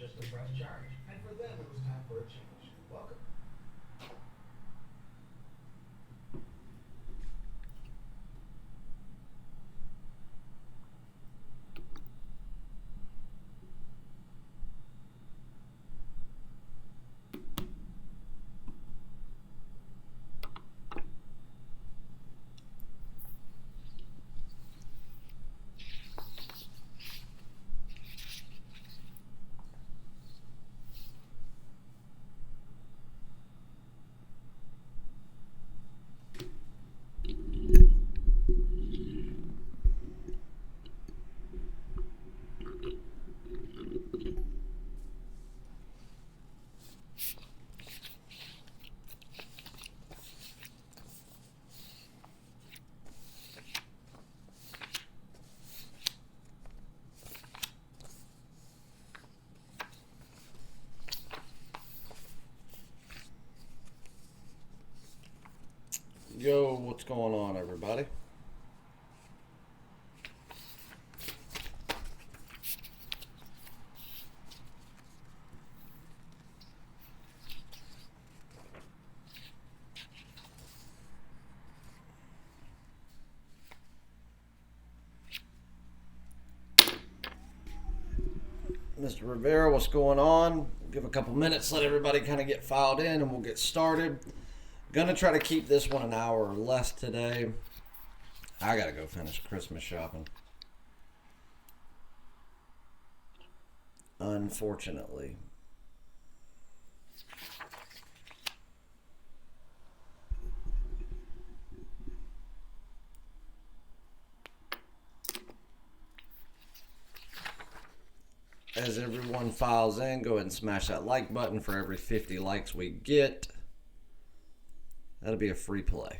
just to press charge. And for them, it was time for a change. Welcome. Yo, what's going on, everybody? Mr. Rivera, what's going on? We'll give a couple minutes, let everybody kind of get filed in, and we'll get started. Gonna try to keep this one an hour or less today. I gotta go finish Christmas shopping. Unfortunately. As everyone files in, go ahead and smash that like button. For every 50 likes we get, that'll be a free play.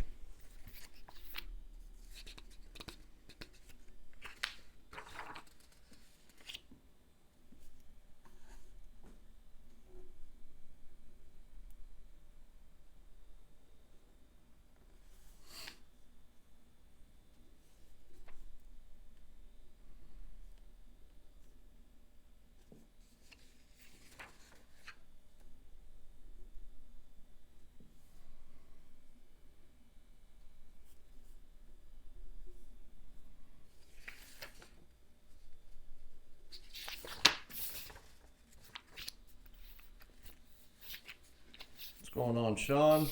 What's going on, Sean?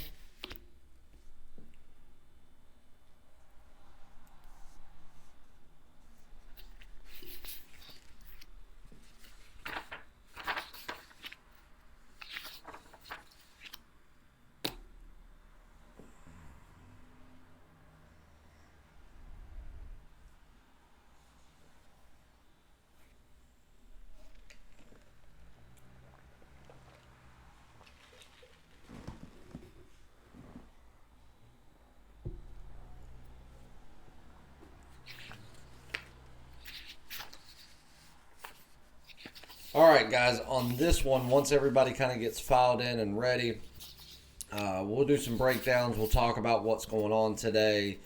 All right, guys, on this one, once everybody kind of gets filed in and ready, we'll do some breakdowns. We'll talk about what's going on today.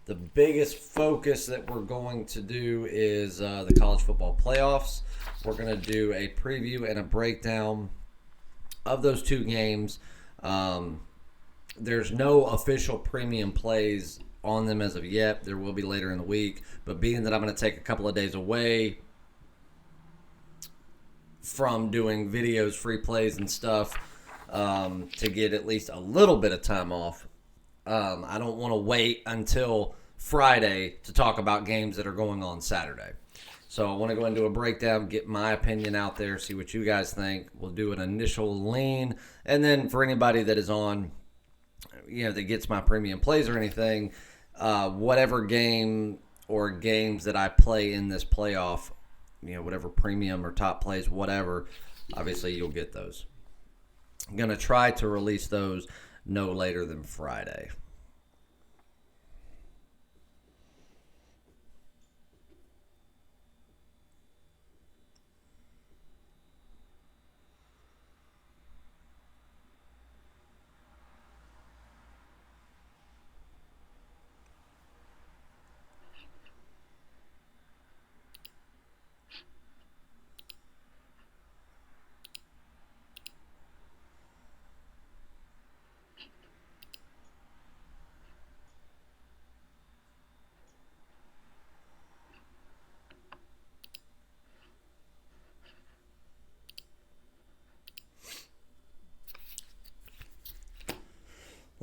The biggest focus that we're going to do is the college football playoffs. We're going to do a preview and a breakdown of those two games. There's no official premium plays on them as of yet. There will be later in the week. But being that I'm going to take a couple of days away from doing videos, free plays, and stuff to get at least a little bit of time off, I don't want to wait until Friday to talk about games that are going on Saturday. So I want to go into a breakdown, get my opinion out there, see what you guys think. We'll do an initial lean, and then for anybody that is on, that gets my premium plays or anything, whatever game or games that I play in this playoff, whatever premium or top plays, whatever, obviously you'll get those. I'm going to try to release those no later than Friday.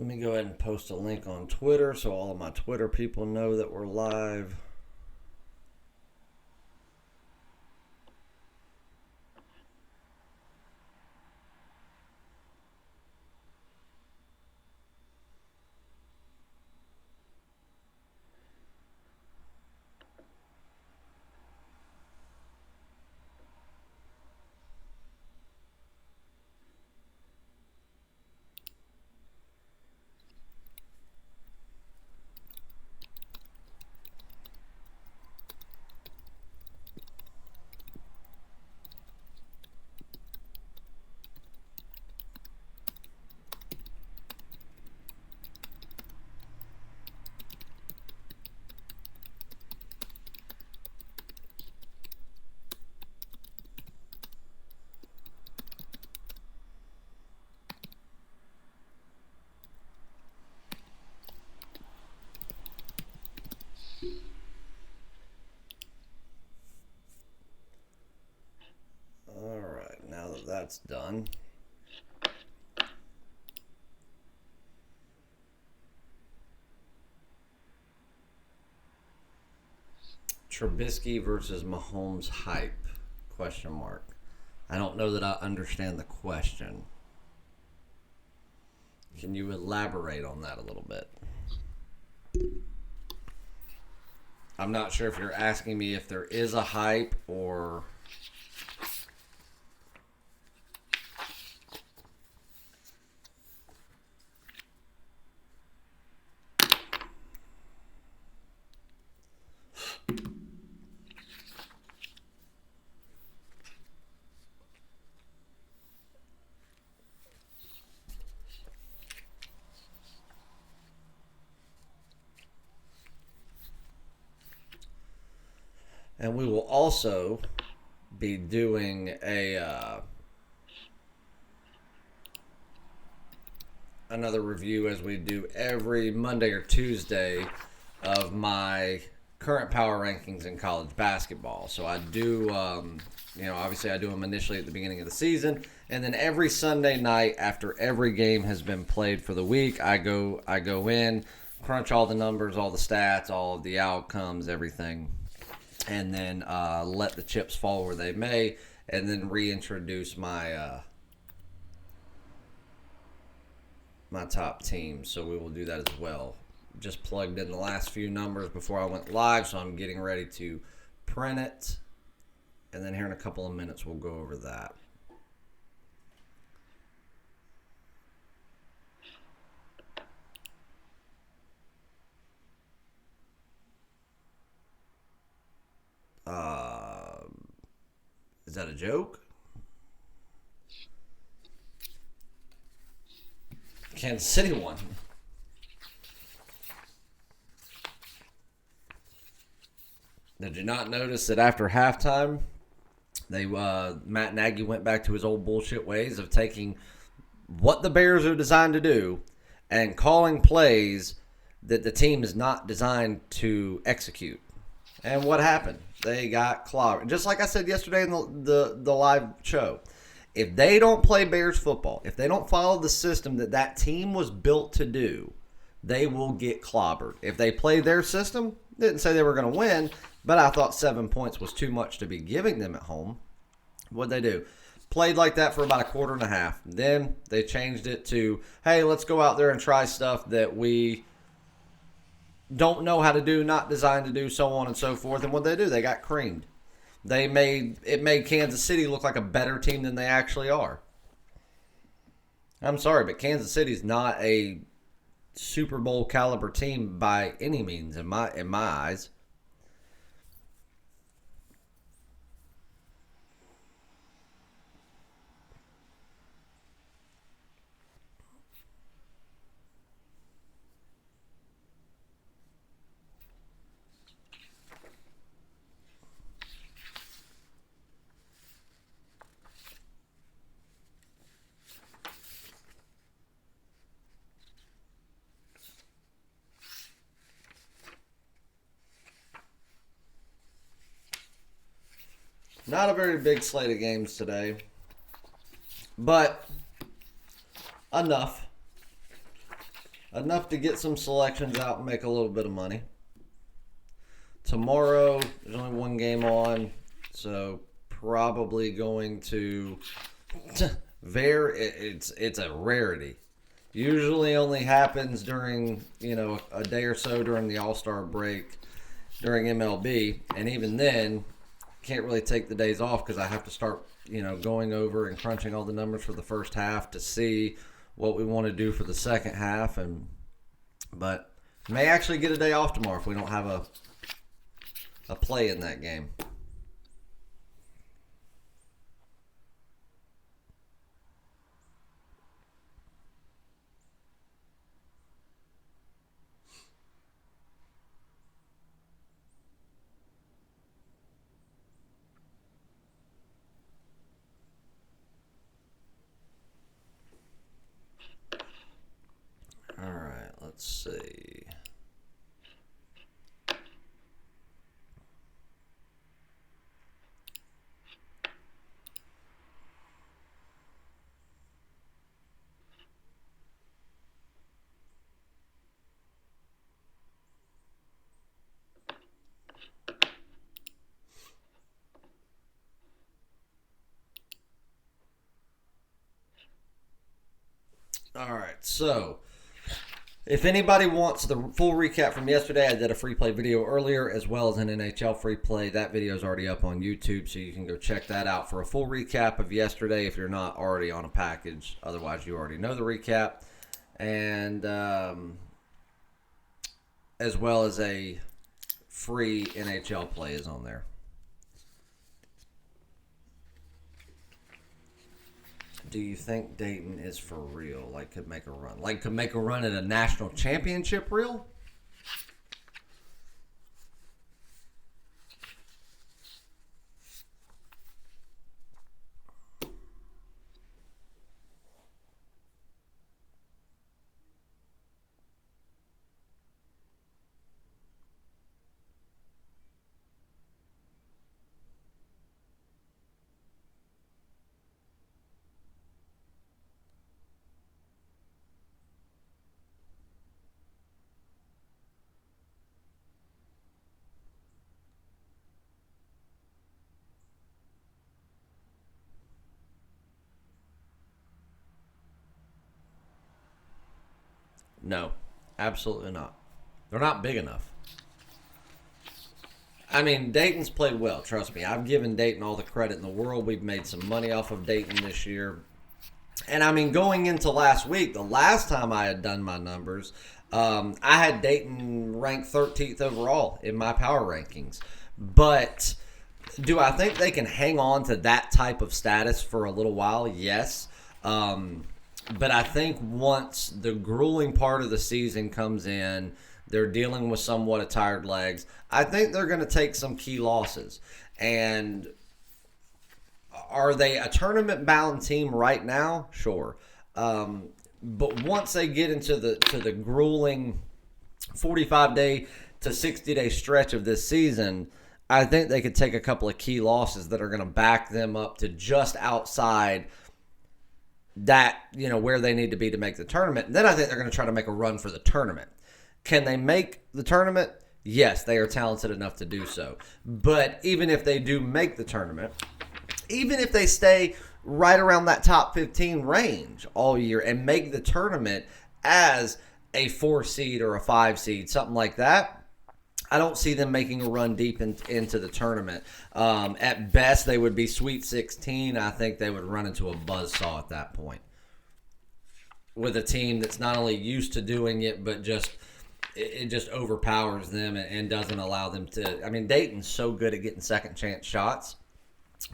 Let me go ahead and post a link on Twitter so all of my Twitter people know that we're live. Alright, now that that's done, Trubisky versus Mahomes hype? Question mark. I don't know that I understand the question. Can you elaborate on that a little bit? I'm not sure if you're asking me if there is a hype or... And we will also be doing another review, as we do every Monday or Tuesday, of my current power rankings in college basketball. So I do, obviously I do them initially at the beginning of the season, and then every Sunday night after every game has been played for the week, I go in, crunch all the numbers, all the stats, all of the outcomes, everything, and then let the chips fall where they may, and then reintroduce my my top teams. So we will do that as well. Just plugged in the last few numbers before I went live, so I'm getting ready to print it, and then here in a couple of minutes we'll go over that. Is that a joke? Kansas City won. Did you not notice that after halftime, Matt Nagy went back to his old bullshit ways of taking what the Bears are designed to do and calling plays that the team is not designed to execute? And what happened? They got clobbered. Just like I said yesterday in the live show, if they don't play Bears football, if they don't follow the system that team was built to do, they will get clobbered. If they play their system, didn't say they were going to win, but I thought 7 points was too much to be giving them at home. What'd they do? Played like that for about a quarter and a half. Then they changed it to, hey, let's go out there and try stuff that we don't know how to do, not designed to do, so on and so forth. And what they do? They got creamed. It made Kansas City look like a better team than they actually are. I'm sorry, but Kansas City's not a Super Bowl caliber team by any means in my eyes. Not a very big slate of games today, but enough enough to get some selections out and make a little bit of money. Tomorrow, there's only one game on, so probably going to it's a rarity. Usually only happens during, a day or so during the All-Star break during MLB, and even then can't really take the days off because I have to start, going over and crunching all the numbers for the first half to see what we want to do for the second half, but may actually get a day off tomorrow if we don't have a play in that game. All right, let's see. All right, so if anybody wants the full recap from yesterday, I did a free play video earlier as well as an NHL free play. That video is already up on YouTube, so you can go check that out for a full recap of yesterday if you're not already on a package. Otherwise, you already know the recap. And as well as a free NHL play is on there. Do you think Dayton is for real? Like, could make a run? Like, could make a run at a national championship real? No, absolutely not. They're not big enough. I mean, Dayton's played well, trust me. I've given Dayton all the credit in the world. We've made some money off of Dayton this year. And I mean, going into last week, the last time I had done my numbers, I had Dayton ranked 13th overall in my power rankings. But do I think they can hang on to that type of status for a little while? Yes. But I think once the grueling part of the season comes in, they're dealing with somewhat of tired legs. I think they're going to take some key losses. And are they a tournament-bound team right now? Sure. But once they get into the grueling 45-day to 60-day stretch of this season, I think they could take a couple of key losses that are going to back them up to just outside that, where they need to be to make the tournament. And then I think they're going to try to make a run for the tournament. Can they make the tournament? Yes, they are talented enough to do so. But even if they do make the tournament, even if they stay right around that top 15 range all year and make the tournament as a 4 seed or a 5 seed, something like that, I don't see them making a run deep into the tournament. At best, they would be Sweet 16. I think they would run into a buzzsaw at that point with a team that's not only used to doing it, but it just overpowers them and doesn't allow them to. I mean, Dayton's so good at getting second chance shots,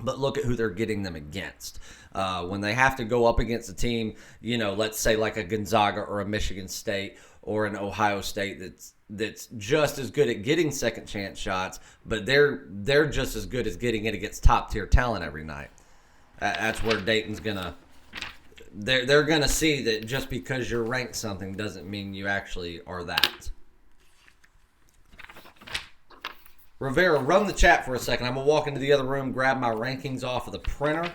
but look at who they're getting them against. When they have to go up against a team, let's say like a Gonzaga or a Michigan State or an Ohio State that's just as good at getting second chance shots, but they're just as good as getting it against top tier talent every night. That's where Dayton's gonna. They're gonna see that just because you're ranked something doesn't mean you actually are that. Rivera, run the chat for a second. I'm gonna walk into the other room, grab my rankings off of the printer,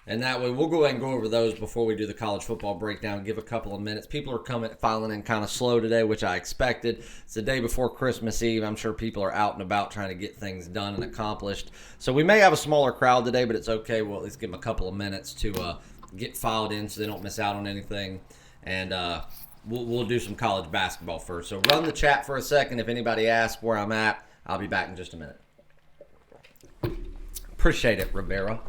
And that way, we'll go ahead and go over those before we do the college football breakdown. Give a couple of minutes. People are filing in kind of slow today, which I expected. It's the day before Christmas Eve. I'm sure people are out and about trying to get things done and accomplished. So we may have a smaller crowd today, but it's okay. We'll at least give them a couple of minutes to get filed in so they don't miss out on anything. And we'll do some college basketball first. So run the chat for a second. If anybody asks where I'm at, I'll be back in just a minute. Appreciate it, Rivera.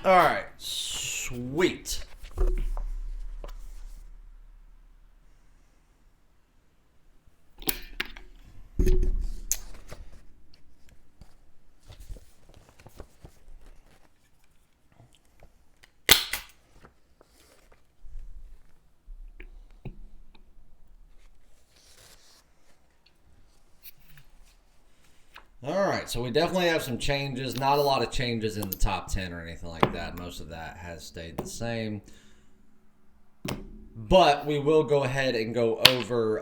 All right. Sweet. All right, so we definitely have some changes. Not a lot of changes in the top 10 or anything like that. Most of that has stayed the same. But we will go ahead and go over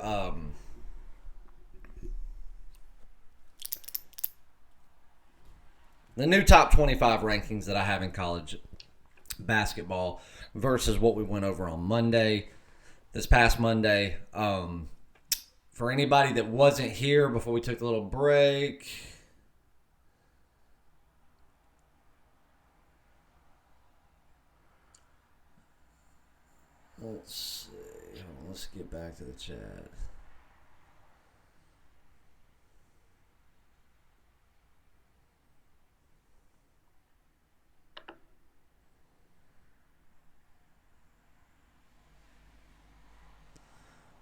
the new top 25 rankings that I have in college basketball versus what we went over on Monday, this past Monday. For anybody that wasn't here before we took a little break, let's see. Let's get back to the chat.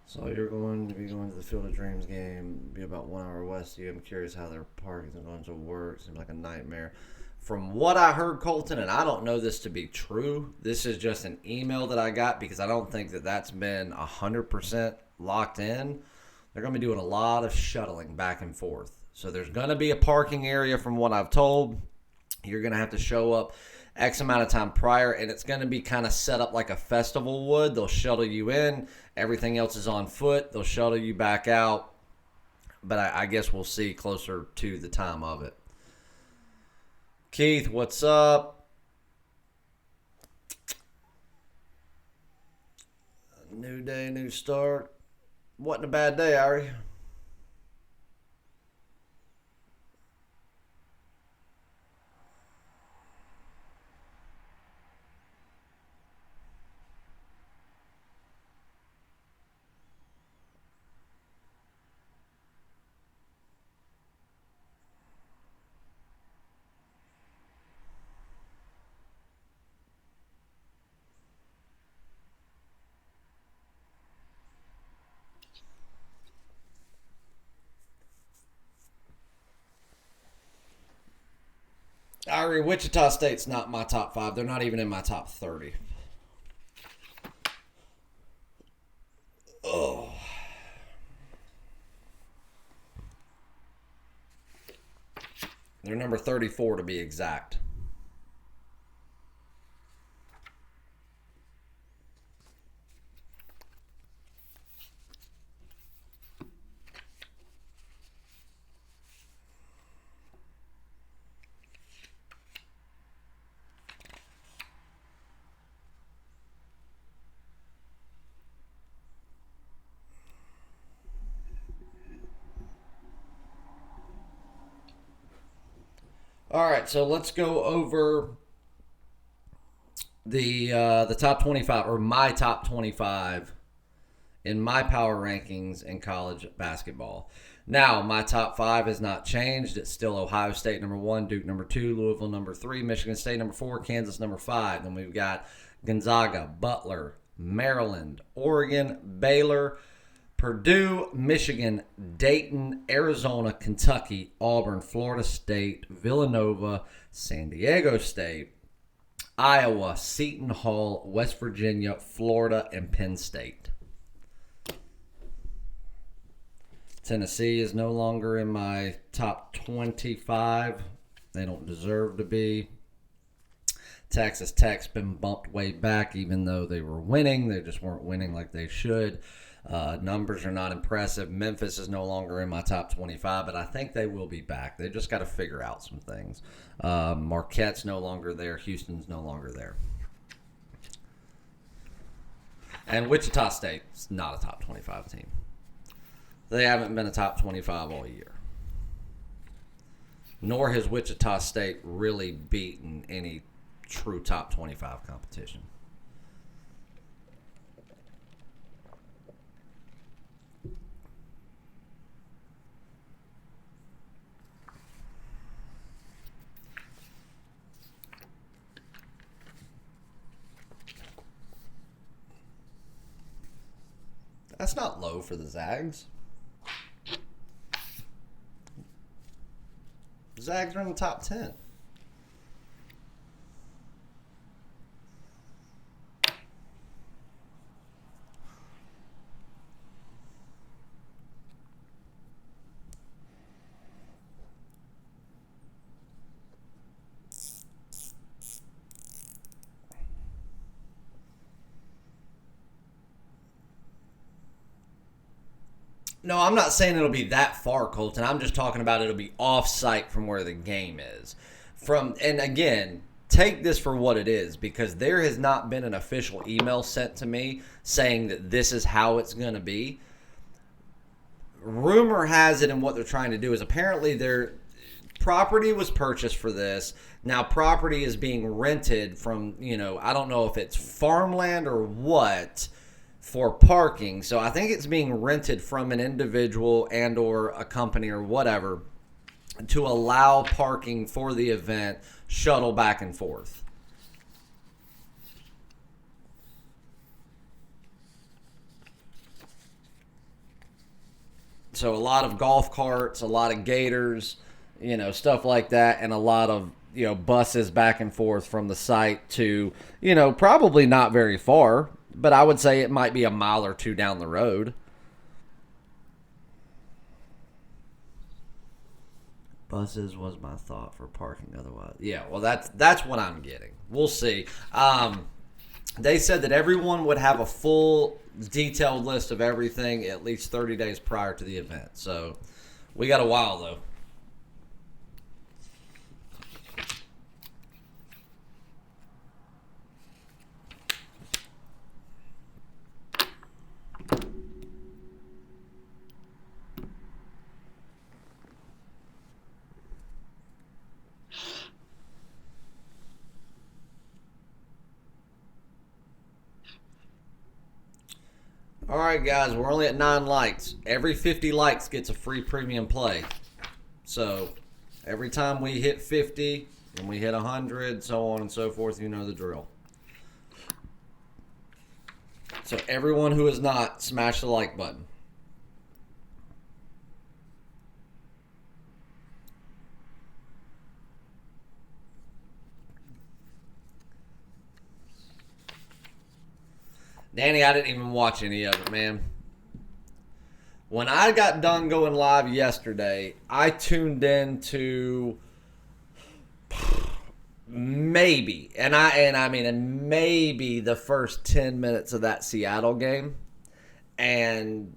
So you're going to be going to the Field of Dreams game, be about 1 hour west of you. I'm curious how their parking is going to work. Seems like a nightmare. From what I heard, Colton, and I don't know this to be true, this is just an email that I got because I don't think that that's been 100% locked in. They're going to be doing a lot of shuttling back and forth. So there's going to be a parking area from what I've told. You're going to have to show up X amount of time prior, and it's going to be kind of set up like a festival would. They'll shuttle you in. Everything else is on foot. They'll shuttle you back out. But I guess we'll see closer to the time of it. Keith, what's up? New day, new start. Wasn't a bad day, Ari. Ari, Wichita State's not my top 5. They're not even in my top 30. Oh. They're number 34 to be exact. All right, so let's go over the top 25 or my top 25 in my power rankings in college basketball. Now, my top 5 has not changed. It's still Ohio State number 1, Duke number 2, Louisville number 3, Michigan State number 4, Kansas number 5. Then we've got Gonzaga, Butler, Maryland, Oregon, Baylor, Purdue, Michigan, Dayton, Arizona, Kentucky, Auburn, Florida State, Villanova, San Diego State, Iowa, Seton Hall, West Virginia, Florida, and Penn State. Tennessee is no longer in my top 25. They don't deserve to be. Texas Tech's been bumped way back, even though they were winning. They just weren't winning like they should. Numbers are not impressive. Memphis is no longer in my top 25, but I think they will be back. They just got to figure out some things. Marquette's no longer there. Houston's no longer there. And Wichita State's not a top 25 team. They haven't been a top 25 all year. Nor has Wichita State really beaten any true top 25 competition. That's not low for the Zags. The Zags are in the top 10. No, I'm not saying it'll be that far, Colton. I'm just talking about it'll be off-site from where the game is. And again, take this for what it is, because there has not been an official email sent to me saying that this is how it's going to be. Rumor has it, and what they're trying to do is apparently their property was purchased for this. Now property is being rented from, I don't know if it's farmland or what, for parking. So I think it's being rented from an individual and or a company or whatever to allow parking for the event, shuttle back and forth. So a lot of golf carts, a lot of gators, stuff like that, and a lot of, buses back and forth from the site to, probably not very far, but I would say it might be a mile or two down the road. Buses was my thought for parking otherwise. Yeah, well, that's what I'm getting. We'll see. They said that everyone would have a full detailed list of everything at least 30 days prior to the event. So we got a while, though. All right, guys, we're only at 9 likes. Every 50 likes gets a free premium play. So every time we hit 50 and we hit 100, so on and so forth, you know the drill. So everyone who is not, smash the like button. Danny, I didn't even watch any of it, man. When I got done going live yesterday, I tuned in to maybe, and maybe the first 10 minutes of that Seattle game, and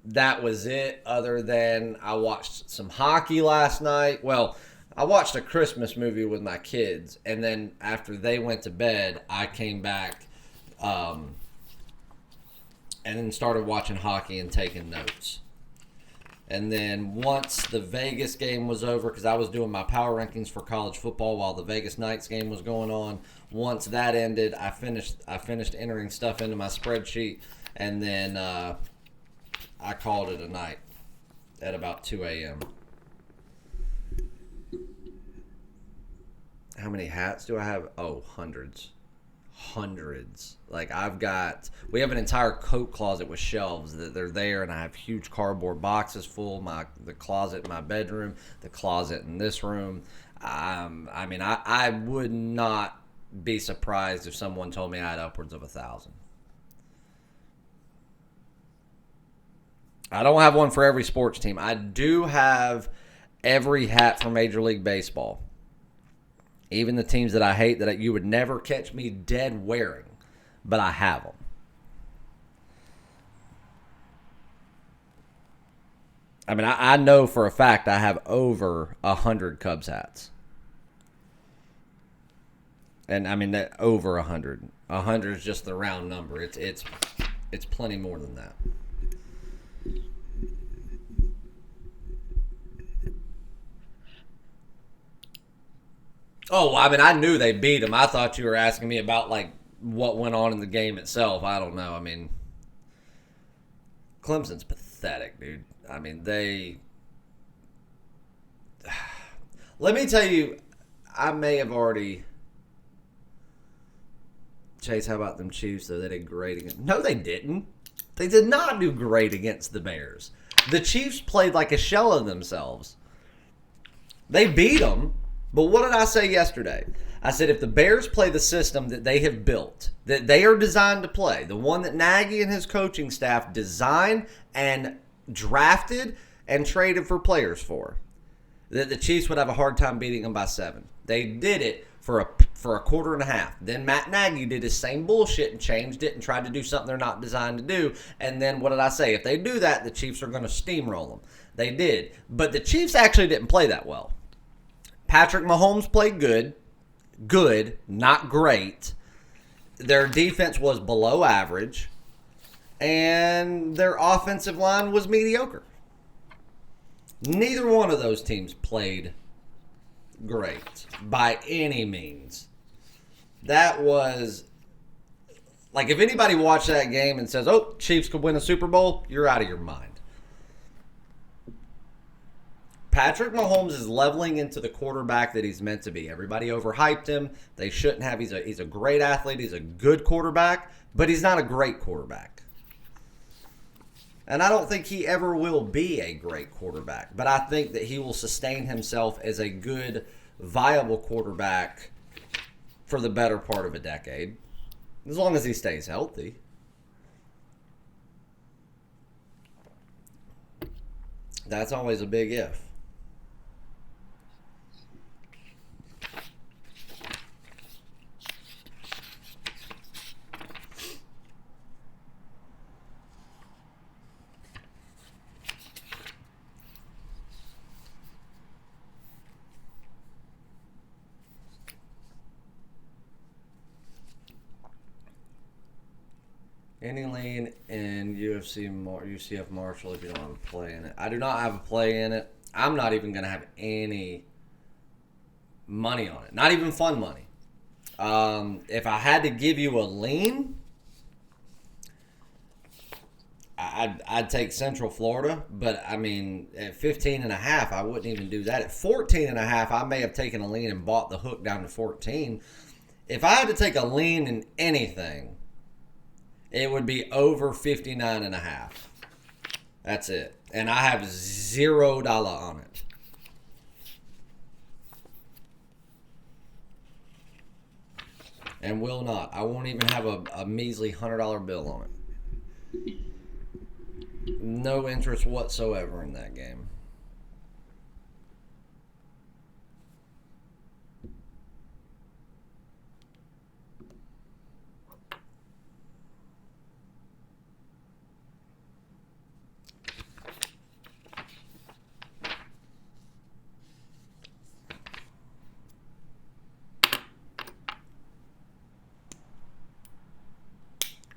that was it. Other than I watched some hockey last night. Well, I watched a Christmas movie with my kids, and then after they went to bed, I came back. And then started watching hockey and taking notes. And then once the Vegas game was over, because I was doing my power rankings for college football while the Vegas Knights game was going on, once that ended, I finished entering stuff into my spreadsheet, and then I called it a night at about 2 a.m. How many hats do I have? Oh, hundreds. Like we have an entire coat closet with shelves that they're there, and I have huge cardboard boxes full. The closet in my bedroom, the closet in this room. I would not be surprised if someone told me I had upwards of 1,000. I don't have one for every sports team. I do have every hat for Major League Baseball. Even the teams that I hate that you would never catch me dead wearing, but I have them. I know for a fact I have over 100 Cubs hats. And that over 100. 100 is just the round number. It's plenty more than that. Oh, I knew they beat them. I thought you were asking me about, what went on in the game itself. I don't know. Clemson's pathetic, dude. They... Let me tell you, I may have already... Chase, how about them Chiefs, though? They did great again. No, they didn't. They did not do great against the Bears. The Chiefs played like a shell of themselves. They beat them, but what did I say yesterday? I said if the Bears play the system that they have built, that they are designed to play, the one that Nagy and his coaching staff designed and drafted and traded for players for, that the Chiefs would have a hard time beating them by 7. They did it for a quarter and a half. Then Matt Nagy did his same bullshit and changed it and tried to do something they're not designed to do. And then what did I say? If they do that, the Chiefs are going to steamroll them. They did. But the Chiefs actually didn't play that well. Patrick Mahomes played good. Good, not great. Their defense was below average. And their offensive line was mediocre. Neither one of those teams played great by any means. That was like if anybody watched that game and says, "Oh, Chiefs could win a Super Bowl," you're out of your mind. Patrick Mahomes is leveling into the quarterback that he's meant to be. Everybody overhyped him. They shouldn't have. He's a great athlete. He's a good quarterback, but he's not a great quarterback. And I don't think he ever will be a great quarterback. But I think that he will sustain himself as a good, viable quarterback for the better part of a decade. As long as he stays healthy. That's always a big if. Any lean in UCF Marshall if you don't have a play in it. I do not have a play in it. I'm not even going to have any money on it. Not even fun money. If I had to give you a lean, I'd take Central Florida. But, I mean, at 15.5, I wouldn't even do that. At 14.5, I may have taken a lean and bought the hook down to 14. If I had to take a lean in anything, it would be over 59.5. That's it. And I have $0 on it. And will not. I won't even have a measly $100 bill on it. No interest whatsoever in that game.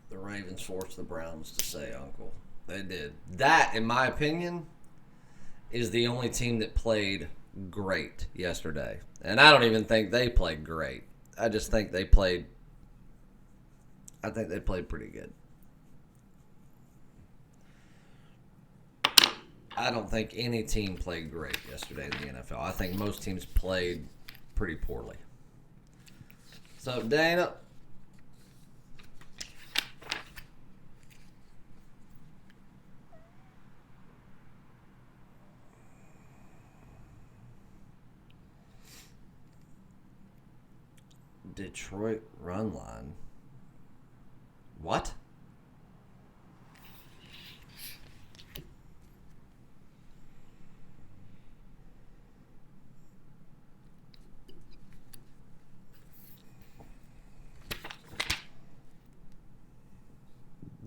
The Ravens forced the Browns to say uncle. They did. That, in my opinion, is the only team that played great yesterday. And I don't even think they played great. I just think they played pretty good. I don't think any team played great yesterday in the NFL. I think most teams played pretty poorly. So, Dana, Detroit run line. What?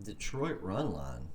Detroit run line.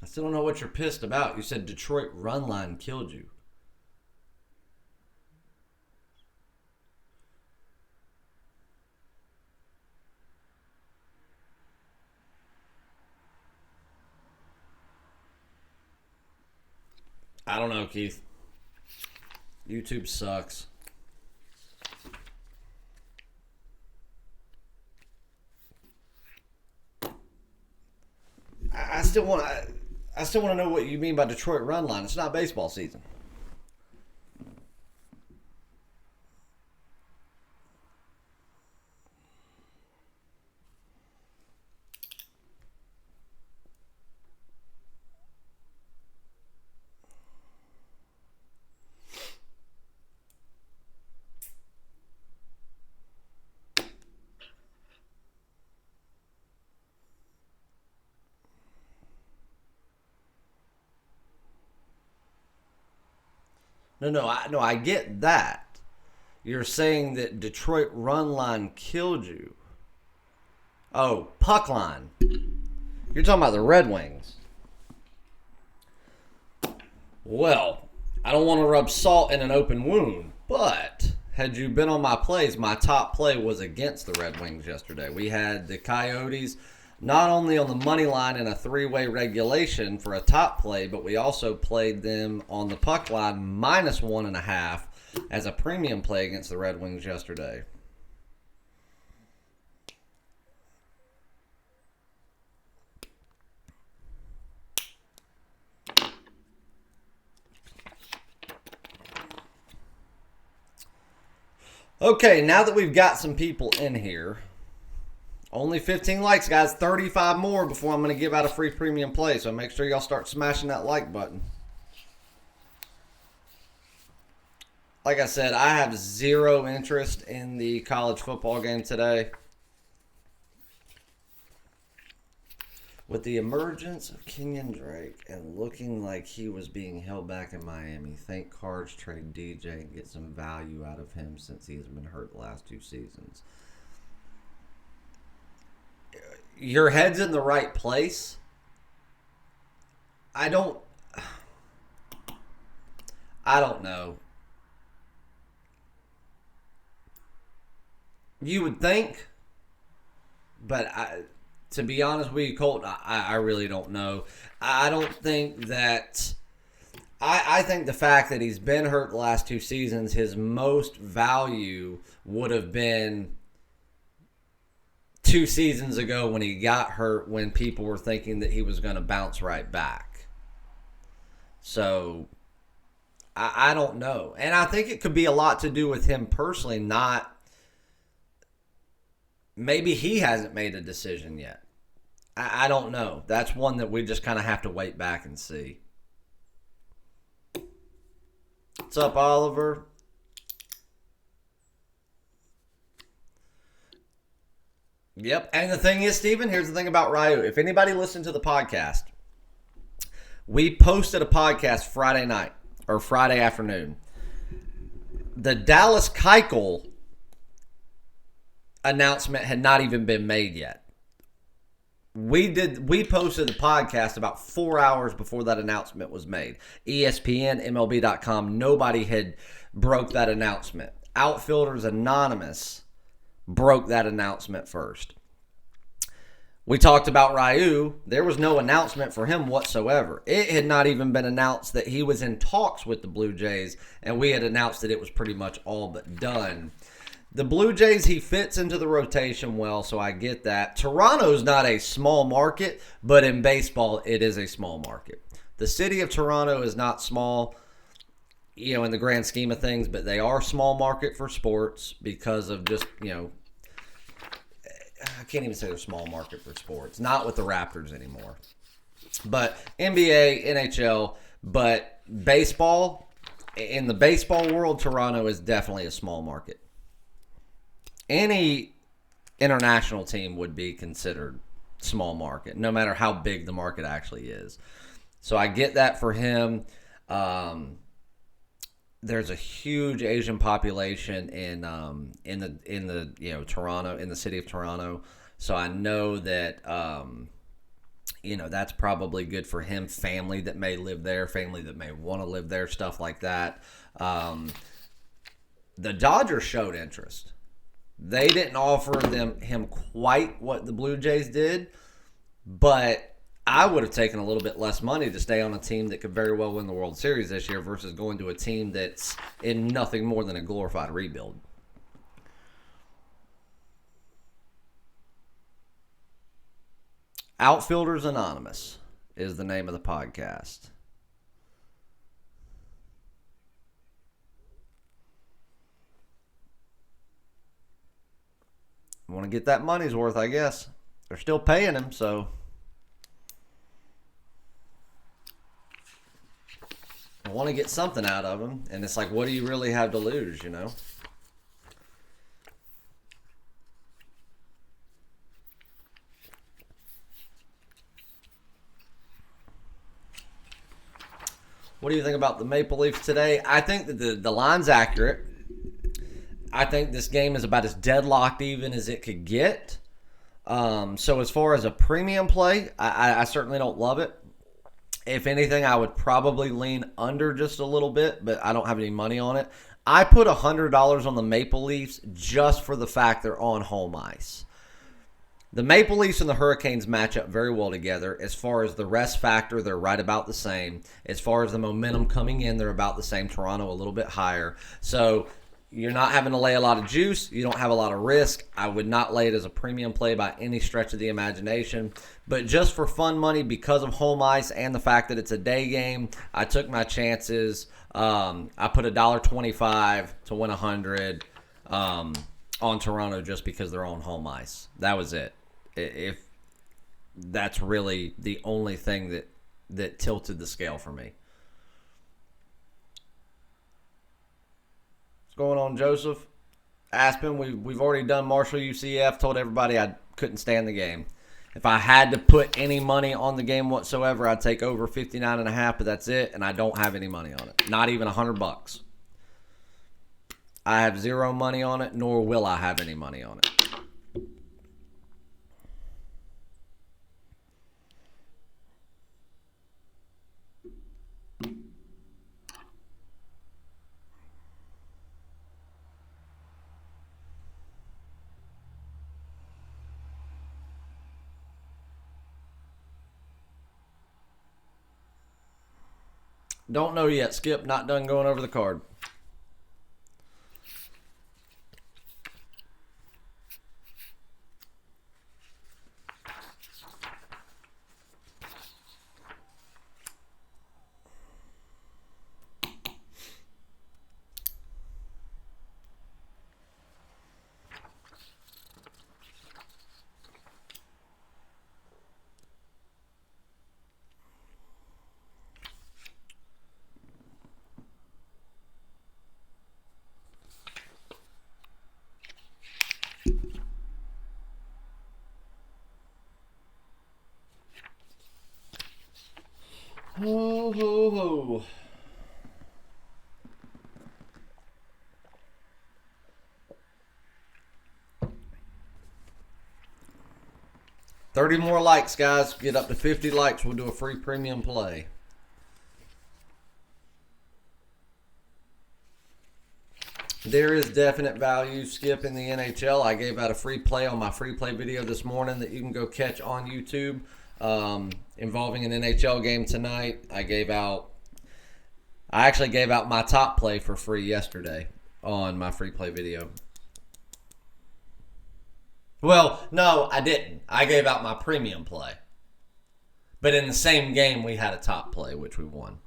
I still don't know what you're pissed about. You said Detroit run line killed you. I don't know, Keith. YouTube sucks. I still want to know what you mean by Detroit run line. It's not baseball season. No, I get that. You're saying that Detroit run line killed you. Oh, puck line. You're talking about the Red Wings. Well, I don't want to rub salt in an open wound, but had you been on my plays, my top play was against the Red Wings yesterday. We had the Coyotes not only on the money line in a three-way regulation for a top play, but we also played them on the puck line -1.5 as a premium play against the Red Wings yesterday. Okay, now that we've got some people in here, only 15 likes, guys. 35 more before I'm going to give out a free premium play. So make sure y'all start smashing that like button. Like I said, I have zero interest in the college football game today. With the emergence of Kenyon Drake and looking like he was being held back in Miami, think Cards trade DJ and get some value out of him since he has been hurt the last 2 seasons. Your head's in the right place. I don't know. You would think, but to be honest with you, Colton, I really don't know. I don't think that. I think the fact that he's been hurt the last 2 seasons, his most value would have been 2 seasons ago when he got hurt, when people were thinking that he was going to bounce right back. So, I don't know. And I think it could be a lot to do with him personally, not. Maybe he hasn't made a decision yet. I don't know. That's one that we just kind of have to wait back and see. What's up, Oliver? Yep. And the thing is, Steven, here's the thing about Ryu. If anybody listened to the podcast, we posted a podcast Friday night or Friday afternoon. The Dallas Keuchel announcement had not even been made yet. We posted the podcast about 4 hours before that announcement was made. ESPN, MLB.com, nobody had broke that announcement. Outfielders Anonymous broke that announcement first. We talked about Ryu. There was no announcement for him whatsoever. It had not even been announced that he was in talks with the Blue Jays, and we had announced that it was pretty much all but done. The Blue Jays, he fits into the rotation well, so I get that. Toronto's not a small market, but in baseball, it is a small market. The city of Toronto is not small, in the grand scheme of things, but they are small market for sports because of just, I can't even say they're small market for sports. Not with the Raptors anymore. But NBA, NHL, but baseball, in the baseball world, Toronto is definitely a small market. Any international team would be considered small market, no matter how big the market actually is. So I get that for him. There's a huge Asian population in the Toronto, in the city of Toronto. So I know that that's probably good for him. Family that may live there, family that may want to live there, stuff like that. The Dodgers showed interest. They didn't offer him quite what the Blue Jays did, but I would have taken a little bit less money to stay on a team that could very well win the World Series this year versus going to a team that's in nothing more than a glorified rebuild. Outfielders Anonymous is the name of the podcast. Want to get that money's worth, I guess. They're still paying him, so I want to get something out of him. And it's like, what do you really have to lose, you know? What do you think about the Maple Leafs today? I think that the line's accurate. I think this game is about as deadlocked even as it could get. So as far as a premium play, I certainly don't love it. If anything, I would probably lean under just a little bit, but I don't have any money on it. I put $100 on the Maple Leafs just for the fact they're on home ice. The Maple Leafs and the Hurricanes match up very well together. As far as the rest factor, they're right about the same. As far as the momentum coming in, they're about the same. Toronto a little bit higher. So you're not having to lay a lot of juice. You don't have a lot of risk. I would not lay it as a premium play by any stretch of the imagination. But just for fun money, because of home ice and the fact that it's a day game, I took my chances. I put $1.25 to win 100 on Toronto just because they're on home ice. That was it. If that's really the only thing that tilted the scale for me. What's going on, Joseph? Aspen, we've already done Marshall UCF. Told everybody I couldn't stand the game. If I had to put any money on the game whatsoever, I'd take over 59.5, but that's it, and I don't have any money on it. Not even $100. I have zero money on it, nor will I have any money on it. Don't know yet, Skip. Not done going over the card. Ho, ho, ho. $30 more likes, guys. Get up to 50 likes. We'll do a free premium play. There is definite value, Skip, in the NHL. I gave out a free play on my free play video this morning that you can go catch on YouTube. Involving an NHL game tonight. I actually gave out my top play for free yesterday on my free play video. Well, no, I didn't. I gave out my premium play. But in the same game, we had a top play, which we won.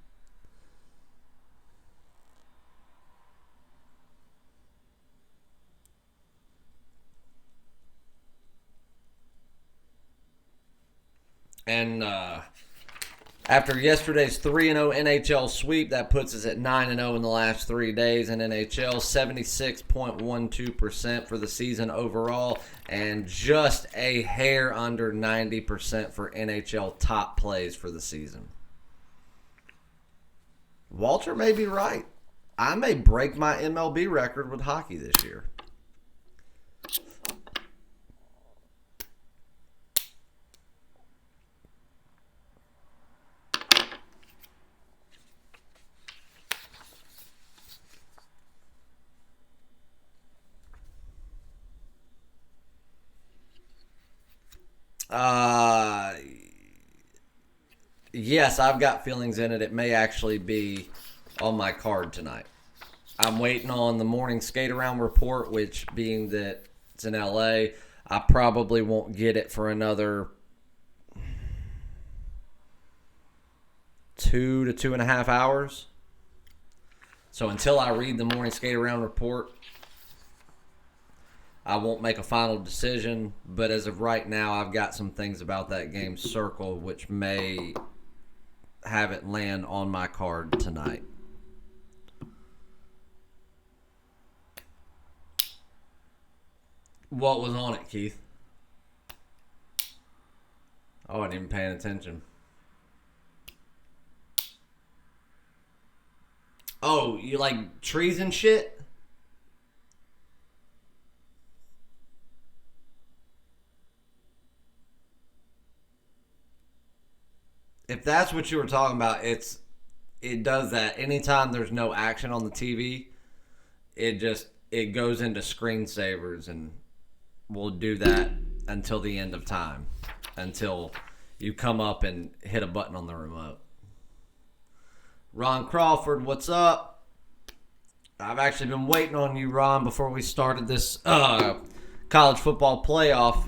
And after yesterday's 3-0 NHL sweep, that puts us at 9-0 in the last 3 days in NHL, 76.12% for the season overall, and just a hair under 90% for NHL top plays for the season. Walter may be right. I may break my MLB record with hockey this year. yes, I've got feelings in it. It may actually be on my card tonight. I'm waiting on the morning skate around report, which being that it's in LA, I probably won't get it for another 2 to 2.5 hours. So until I read the morning skate around report, I won't make a final decision. But as of right now, I've got some things about that game circled, which may have it land on my card tonight. What was on it, Keith? Oh, I wasn't even paying attention. Oh, you like trees and shit? If that's what you were talking about, it does that anytime there's no action on the TV. It goes into screensavers, and we'll do that until the end of time, until you come up and hit a button on the remote. Ron Crawford, what's up? I've actually been waiting on you, Ron, before we started this college football playoff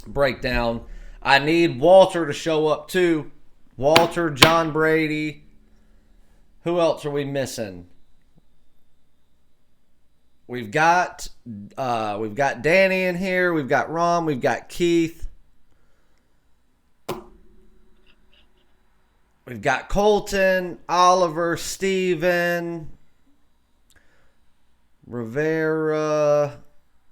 breakdown. I need Walter to show up too. Walter, John Brady. Who else are we missing? We've got Danny in here. We've got Ron. We've got Keith. We've got Colton, Oliver, Steven, Rivera.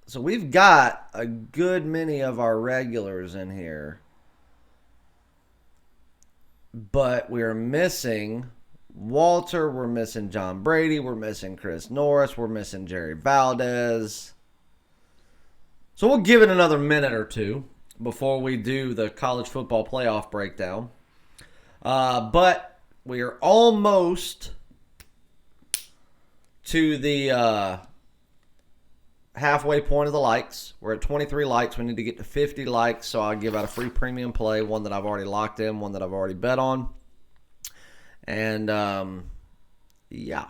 So we've got a good many of our regulars in here. But we're missing Walter. We're missing John Brady. We're missing Chris Norris. We're missing Jerry Valdez. So we'll give it another minute or two before we do the college football playoff breakdown. But we are almost to the halfway point of the likes. We're at 23 likes. We need to get to 50 likes, so I'll give out a free premium play, one that I've already locked in, one that I've already bet on. And, yeah.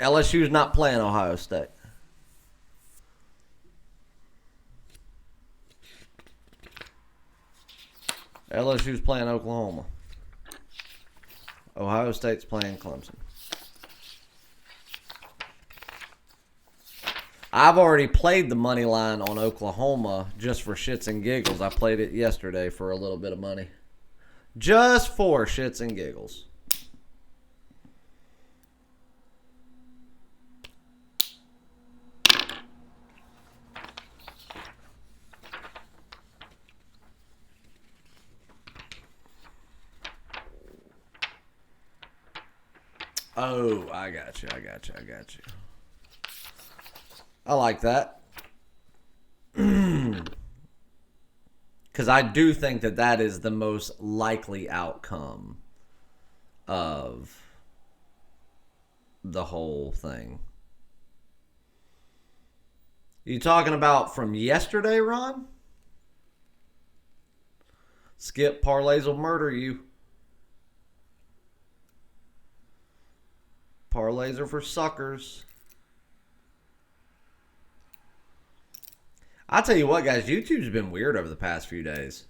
LSU's not playing Ohio State. LSU's playing Oklahoma. Ohio State's playing Clemson. I've already played the money line on Oklahoma just for shits and giggles. I played it yesterday for a little bit of money. Just for shits and giggles. Oh, I got you. I like that. Because I do think that is the most likely outcome of the whole thing. You talking about from yesterday, Ron? Skip, parlays will murder you. Parlays are for suckers. I'll tell you what, guys, YouTube's been weird over the past few days.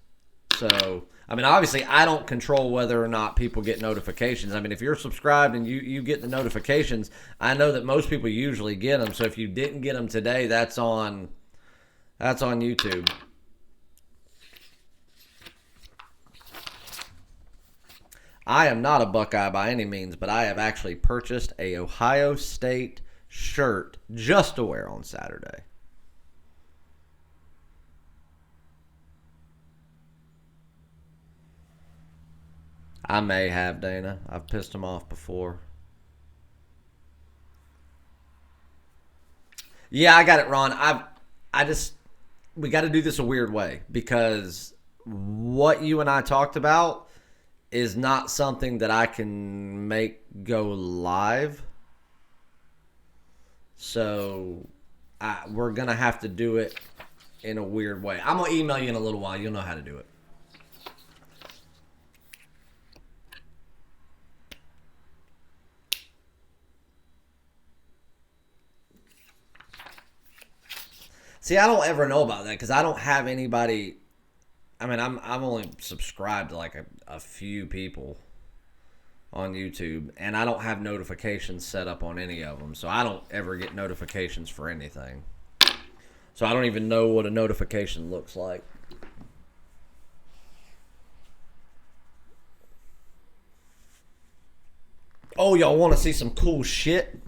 So, I mean, obviously, I don't control whether or not people get notifications. I mean, if you're subscribed and you get the notifications, I know that most people usually get them. So if you didn't get them today, that's on YouTube. I am not a Buckeye by any means, but I have actually purchased a Ohio State shirt just to wear on Saturday. I may have, Dana. I've pissed him off before. Yeah, I got it, Ron. We got to do this a weird way because what you and I talked about is not something that I can make go live. So we're going to have to do it in a weird way. I'm going to email you in a little while. You'll know how to do it. See, I don't ever know about that because I don't have anybody. I mean, I'm only subscribed to like a few people on YouTube, and I don't have notifications set up on any of them, so I don't ever get notifications for anything. So I don't even know what a notification looks like. Oh, y'all want to see some cool shit?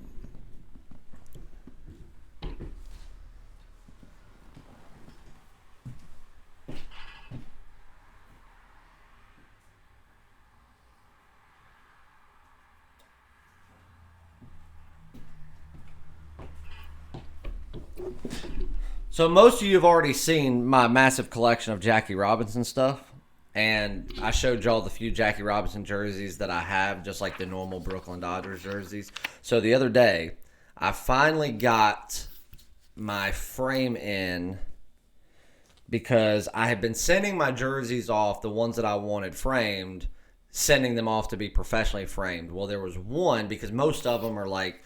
So most of you have already seen my massive collection of Jackie Robinson stuff. And I showed y'all the few Jackie Robinson jerseys that I have, just like the normal Brooklyn Dodgers jerseys. So the other day, I finally got my frame in because I had been sending my jerseys off, the ones that I wanted framed, sending them off to be professionally framed. Well, there was one, because most of them are like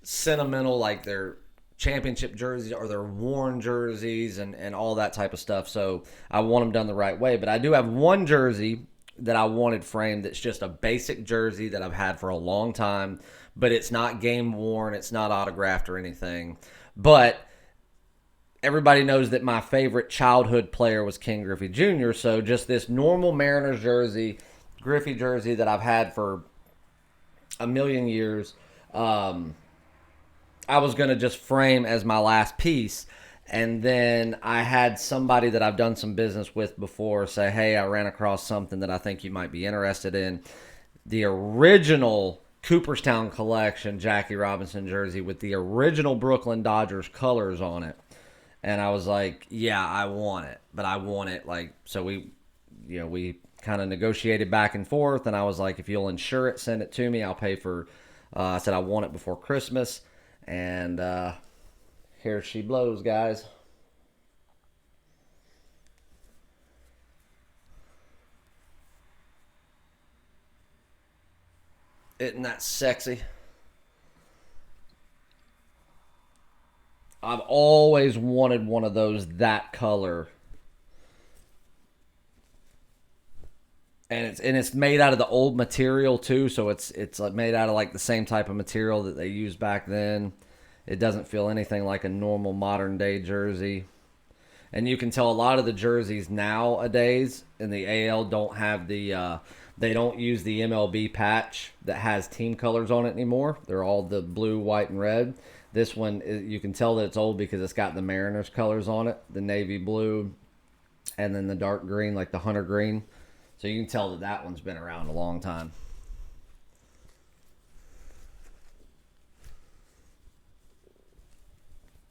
sentimental, like they're championship jerseys or they're worn jerseys and all that type of stuff. So I want them done the right way. But I do have one jersey that I wanted framed that's just a basic jersey that I've had for a long time, but it's not game worn, it's not autographed or anything. But everybody knows that my favorite childhood player was Ken Griffey Jr., so just this normal Mariners jersey, Griffey jersey that I've had for a million years, I was going to just frame as my last piece. And then I had somebody that I've done some business with before say, hey, I ran across something that I think you might be interested in. The original Cooperstown collection Jackie Robinson jersey with the original Brooklyn Dodgers colors on it. And I was like, yeah, I want it. But I want it like, so we kind of negotiated back and forth. And I was like, if you'll insure it, send it to me. I'll pay for, I said I want it before Christmas. And here she blows, guys. Isn't that sexy? I've always wanted one of those that color. And it's made out of the old material too, so it's like made out of like the same type of material that they used back then. It doesn't feel anything like a normal modern day jersey. And you can tell a lot of the jerseys nowadays in the AL don't have the they don't use the MLB patch that has team colors on it anymore. They're all the blue, white, and red. This one, you can tell that it's old because it's got the Mariners colors on it, the navy blue, and then the dark green, like the hunter green. So you can tell that that one's been around a long time.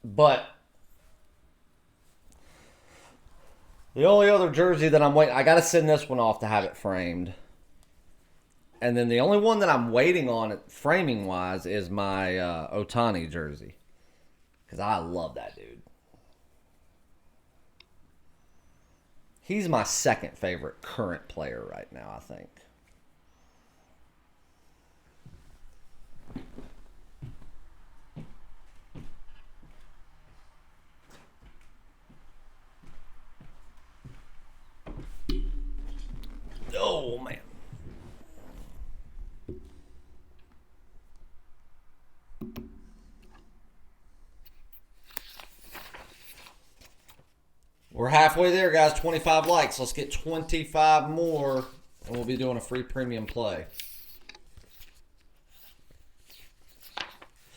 But the only other jersey that I'm waiting, I got to send this one off to have it framed. And then the only one that I'm waiting on framing wise is my Ohtani jersey. Because I love that dude. He's my second favorite current player right now, I think. Oh, man. We're halfway there, guys. 25 likes. Let's get 25 more, and we'll be doing a free premium play.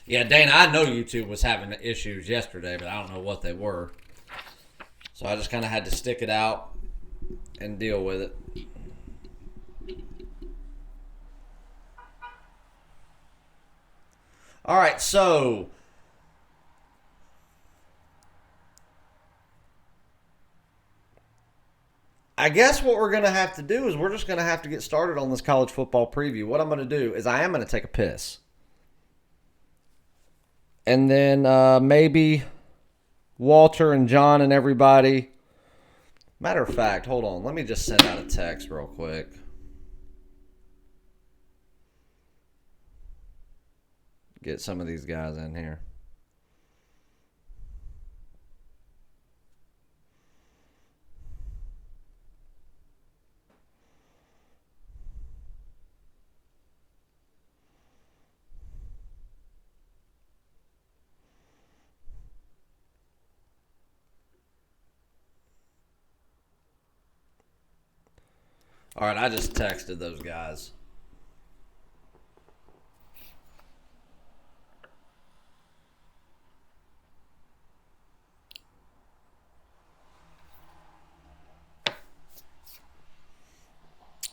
Yeah, Dana, I know YouTube was having issues yesterday, but I don't know what they were. So I just kind of had to stick it out and deal with it. All right, so I guess what we're going to have to do is we're just going to have to get started on this college football preview. What I'm going to do is I am going to take a piss. And then maybe Walter and John and everybody. Matter of fact, hold on. Let me just send out a text real quick. Get some of these guys in here. All right, I just texted those guys.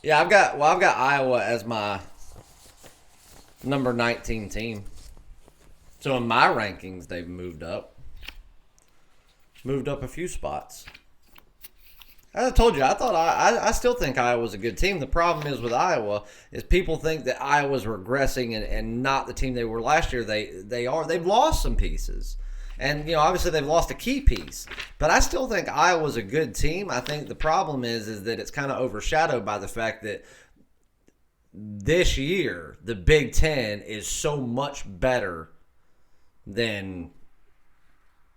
Yeah, I've got Iowa as my number 19 team. So in my rankings, they've moved up a few spots. As I told you, I still think Iowa's a good team. The problem is with Iowa is people think that Iowa's regressing and not the team they were last year. They've lost some pieces. And, obviously they've lost a key piece. But I still think Iowa's a good team. I think the problem is that it's kind of overshadowed by the fact that this year the Big Ten is so much better than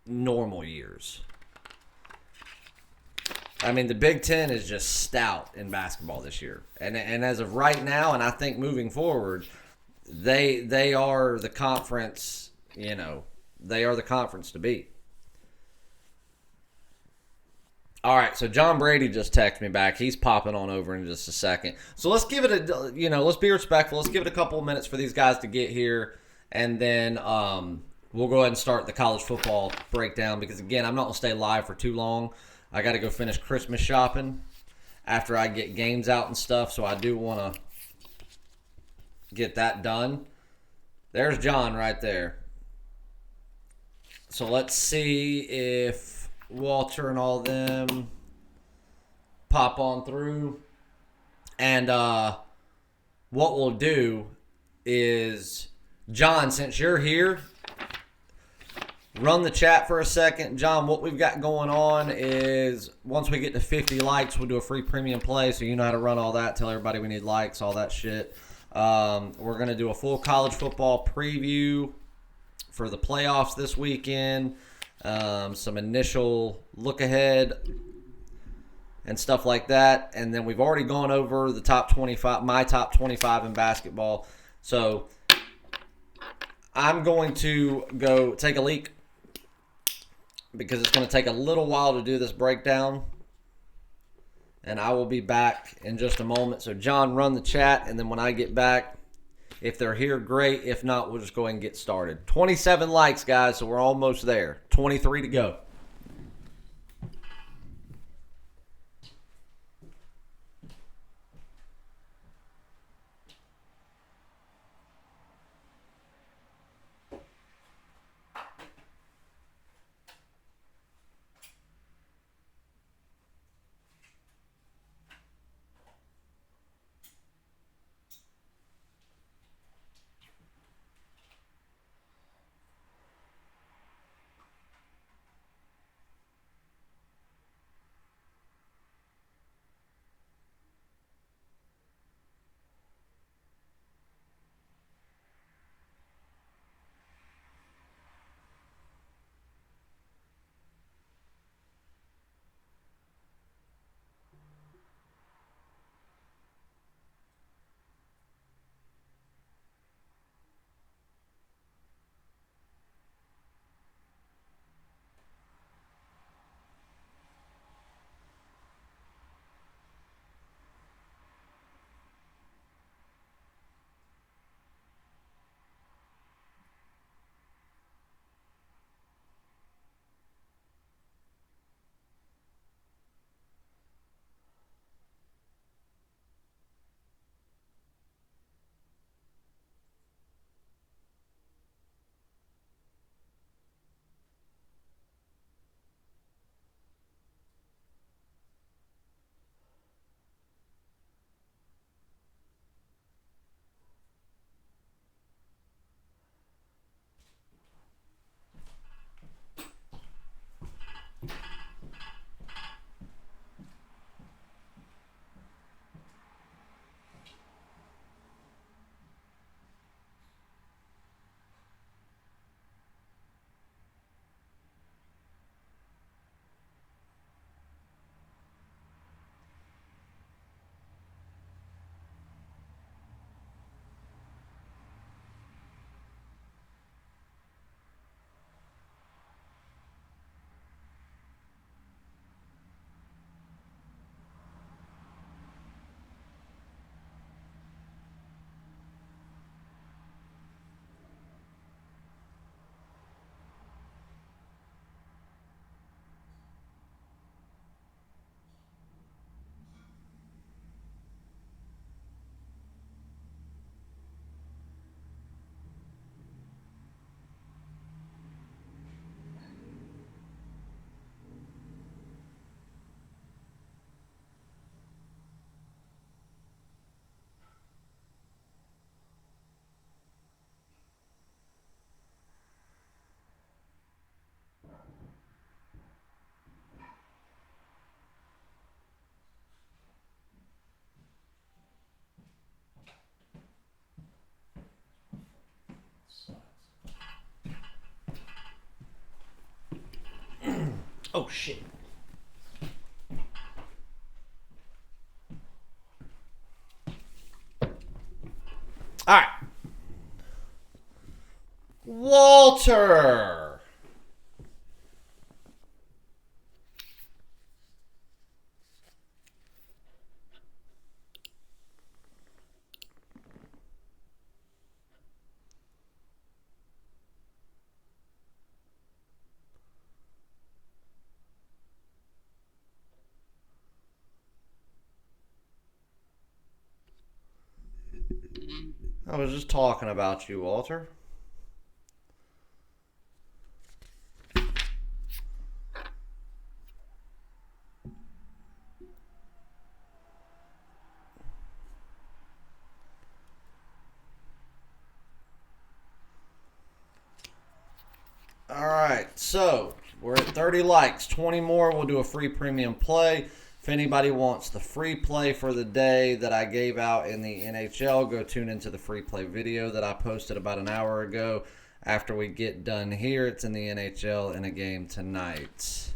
normal years. I mean, the Big Ten is just stout in basketball this year. And as of right now, and I think moving forward, they are the conference, they are the conference to beat. All right, so John Brady just texted me back. He's popping on over in just a second. So let's give it let's be respectful. Let's give it a couple of minutes for these guys to get here. And then we'll go ahead and start the college football breakdown because, again, I'm not going to stay live for too long. I got to go finish Christmas shopping after I get games out and stuff, so I do want to get that done. There's John right there. So let's see if Walter and all them pop on through. And what we'll do is, John, since you're here, run the chat for a second. John, what we've got going on is once we get to 50 likes, we'll do a free premium play. So you know how to run all that. Tell everybody we need likes, all that shit. We're going to do a full college football preview for the playoffs this weekend. Some initial look ahead and stuff like that. And then we've already gone over the top 25, my top 25 in basketball. So I'm going to go take a leak, because it's going to take a little while to do this breakdown. And I will be back in just a moment. So, John, run the chat. And then when I get back, if they're here, great. If not, we'll just go ahead and get started. 27 likes, guys, so we're almost there. 23 to go. Oh, shit. All right. Walter. I was just talking about you, Walter. All right, so we're at 30 likes. 20 more, we'll do a free premium play. If anybody wants the free play for the day that I gave out in the NHL, go tune into the free play video that I posted about an hour ago. After we get done here, it's in the NHL in a game tonight.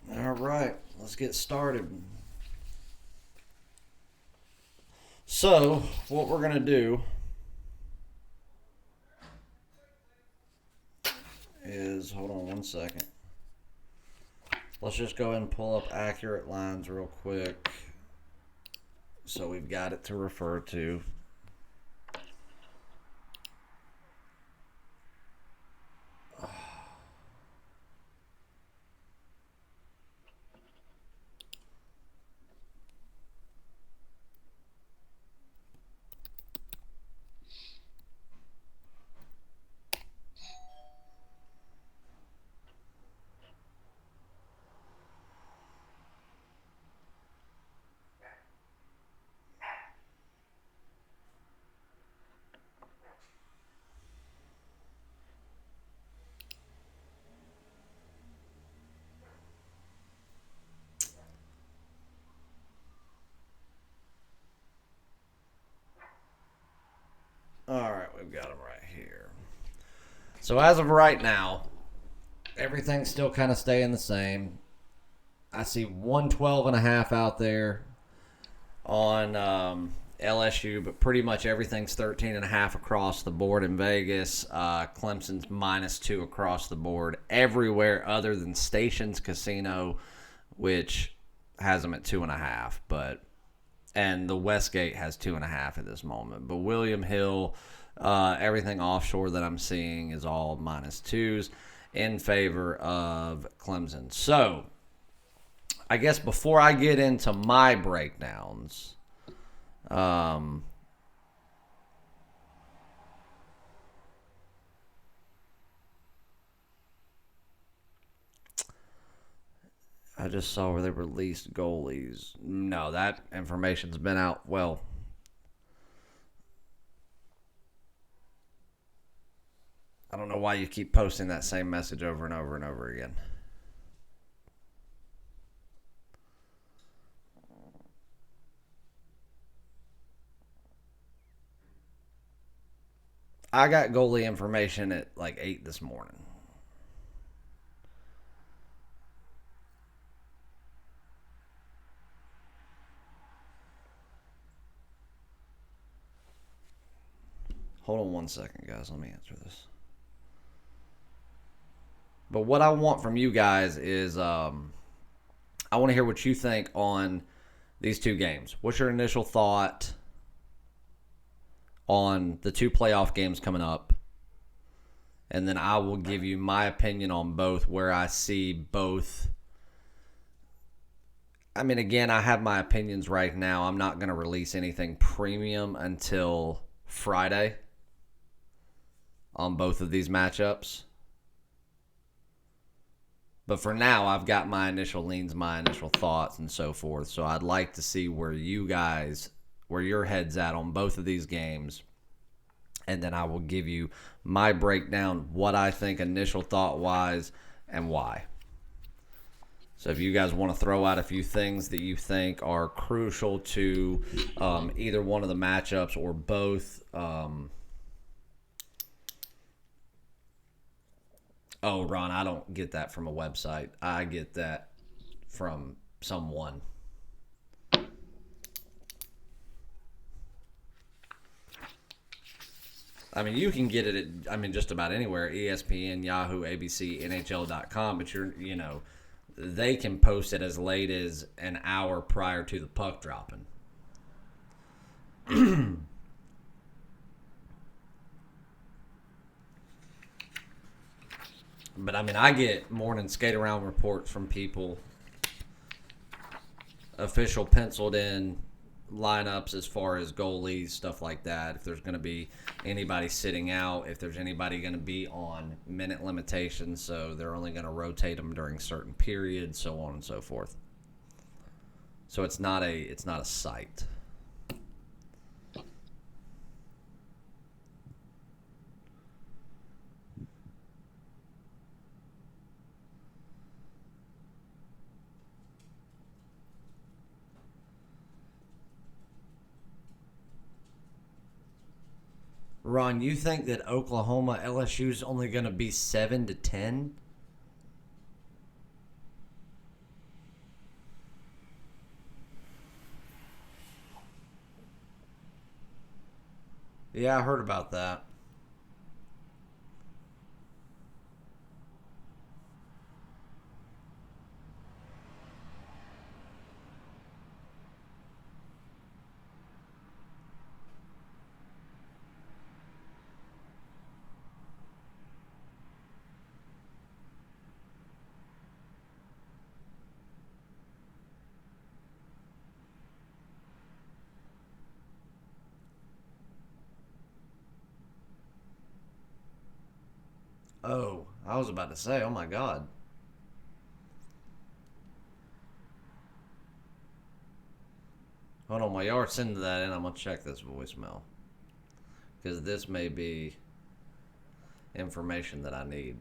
All right, let's get started. So, what we're going to do is, hold on one second. Let's just go ahead and pull up accurate lines real quick so we've got it to refer to. All right, we've got them right here. So as of right now, everything's still kind of staying the same. I see 112.5 out there on LSU, but pretty much everything's 13.5 across the board in Vegas. Clemson's -2 across the board everywhere other than Stations Casino, which has them at 2.5. And the Westgate has 2.5 at this moment. But William Hill, everything offshore that I'm seeing is all -2s in favor of Clemson. So, I guess before I get into my breakdowns, I just saw where they released goalies. No, that information's been out. Well, I don't know why you keep posting that same message over and over and over again. I got goalie information at like 8 this morning. Hold on one second, guys. Let me answer this. But what I want from you guys is I want to hear what you think on these two games. What's your initial thought on the two playoff games coming up? And then I will give you my opinion on both, where I see both. I mean, again, I have my opinions right now. I'm not going to release anything premium until Friday on both of these matchups. But for now, I've got my initial leans, my initial thoughts, and so forth. So I'd like to see where you guys, where your head's at on both of these games. And then I will give you my breakdown, what I think initial thought-wise, and why. So if you guys want to throw out a few things that you think are crucial to either one of the matchups or both. Oh, Ron, I don't get that from a website. I get that from someone. I mean, you can get it at, just about anywhere. ESPN, Yahoo, ABC, NHL.com. But they can post it as late as an hour prior to the puck dropping. But I get morning skate around reports from people, official penciled in lineups as far as goalies, stuff like that. If there's going to be anybody sitting out, if there's anybody going to be on minute limitations, so they're only going to rotate them during certain periods, so on and so forth. So it's not a site. Ron, you think that Oklahoma LSU is only going to be 7-10? Yeah, I heard about that. Oh, I was about to say, oh my God. Hold on, while y'all are sending that in, I'm going to check this voicemail. Because this may be information that I need.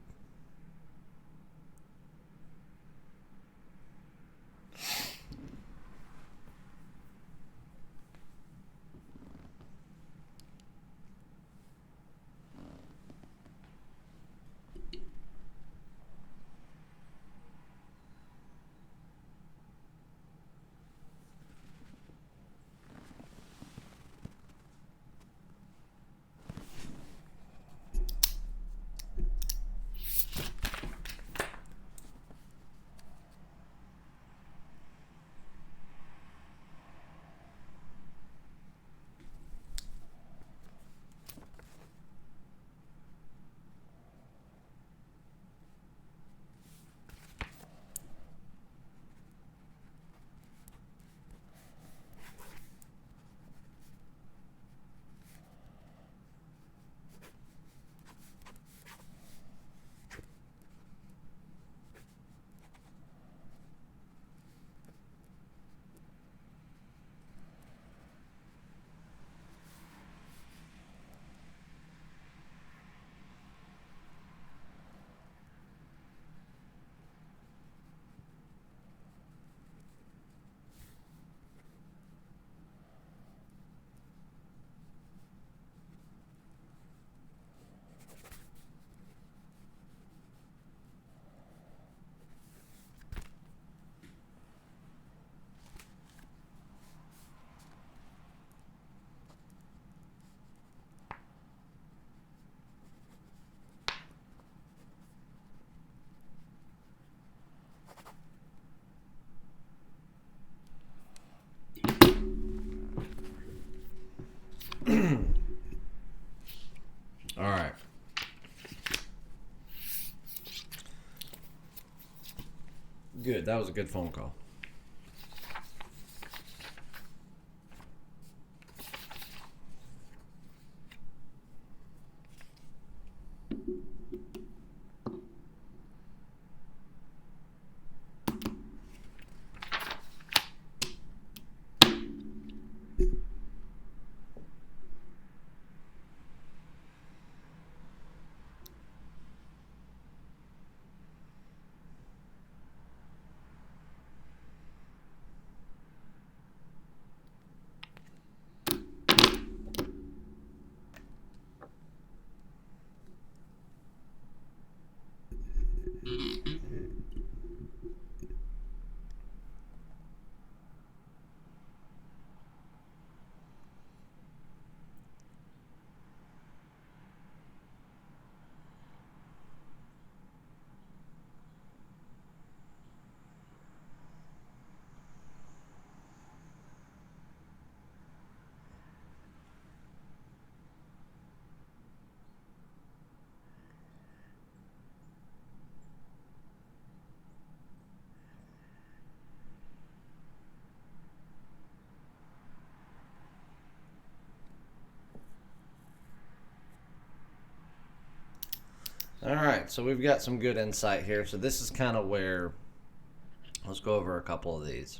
All right. Good. That was a good phone call. All right, so we've got some good insight here. So this is kind of where, let's go over a couple of these.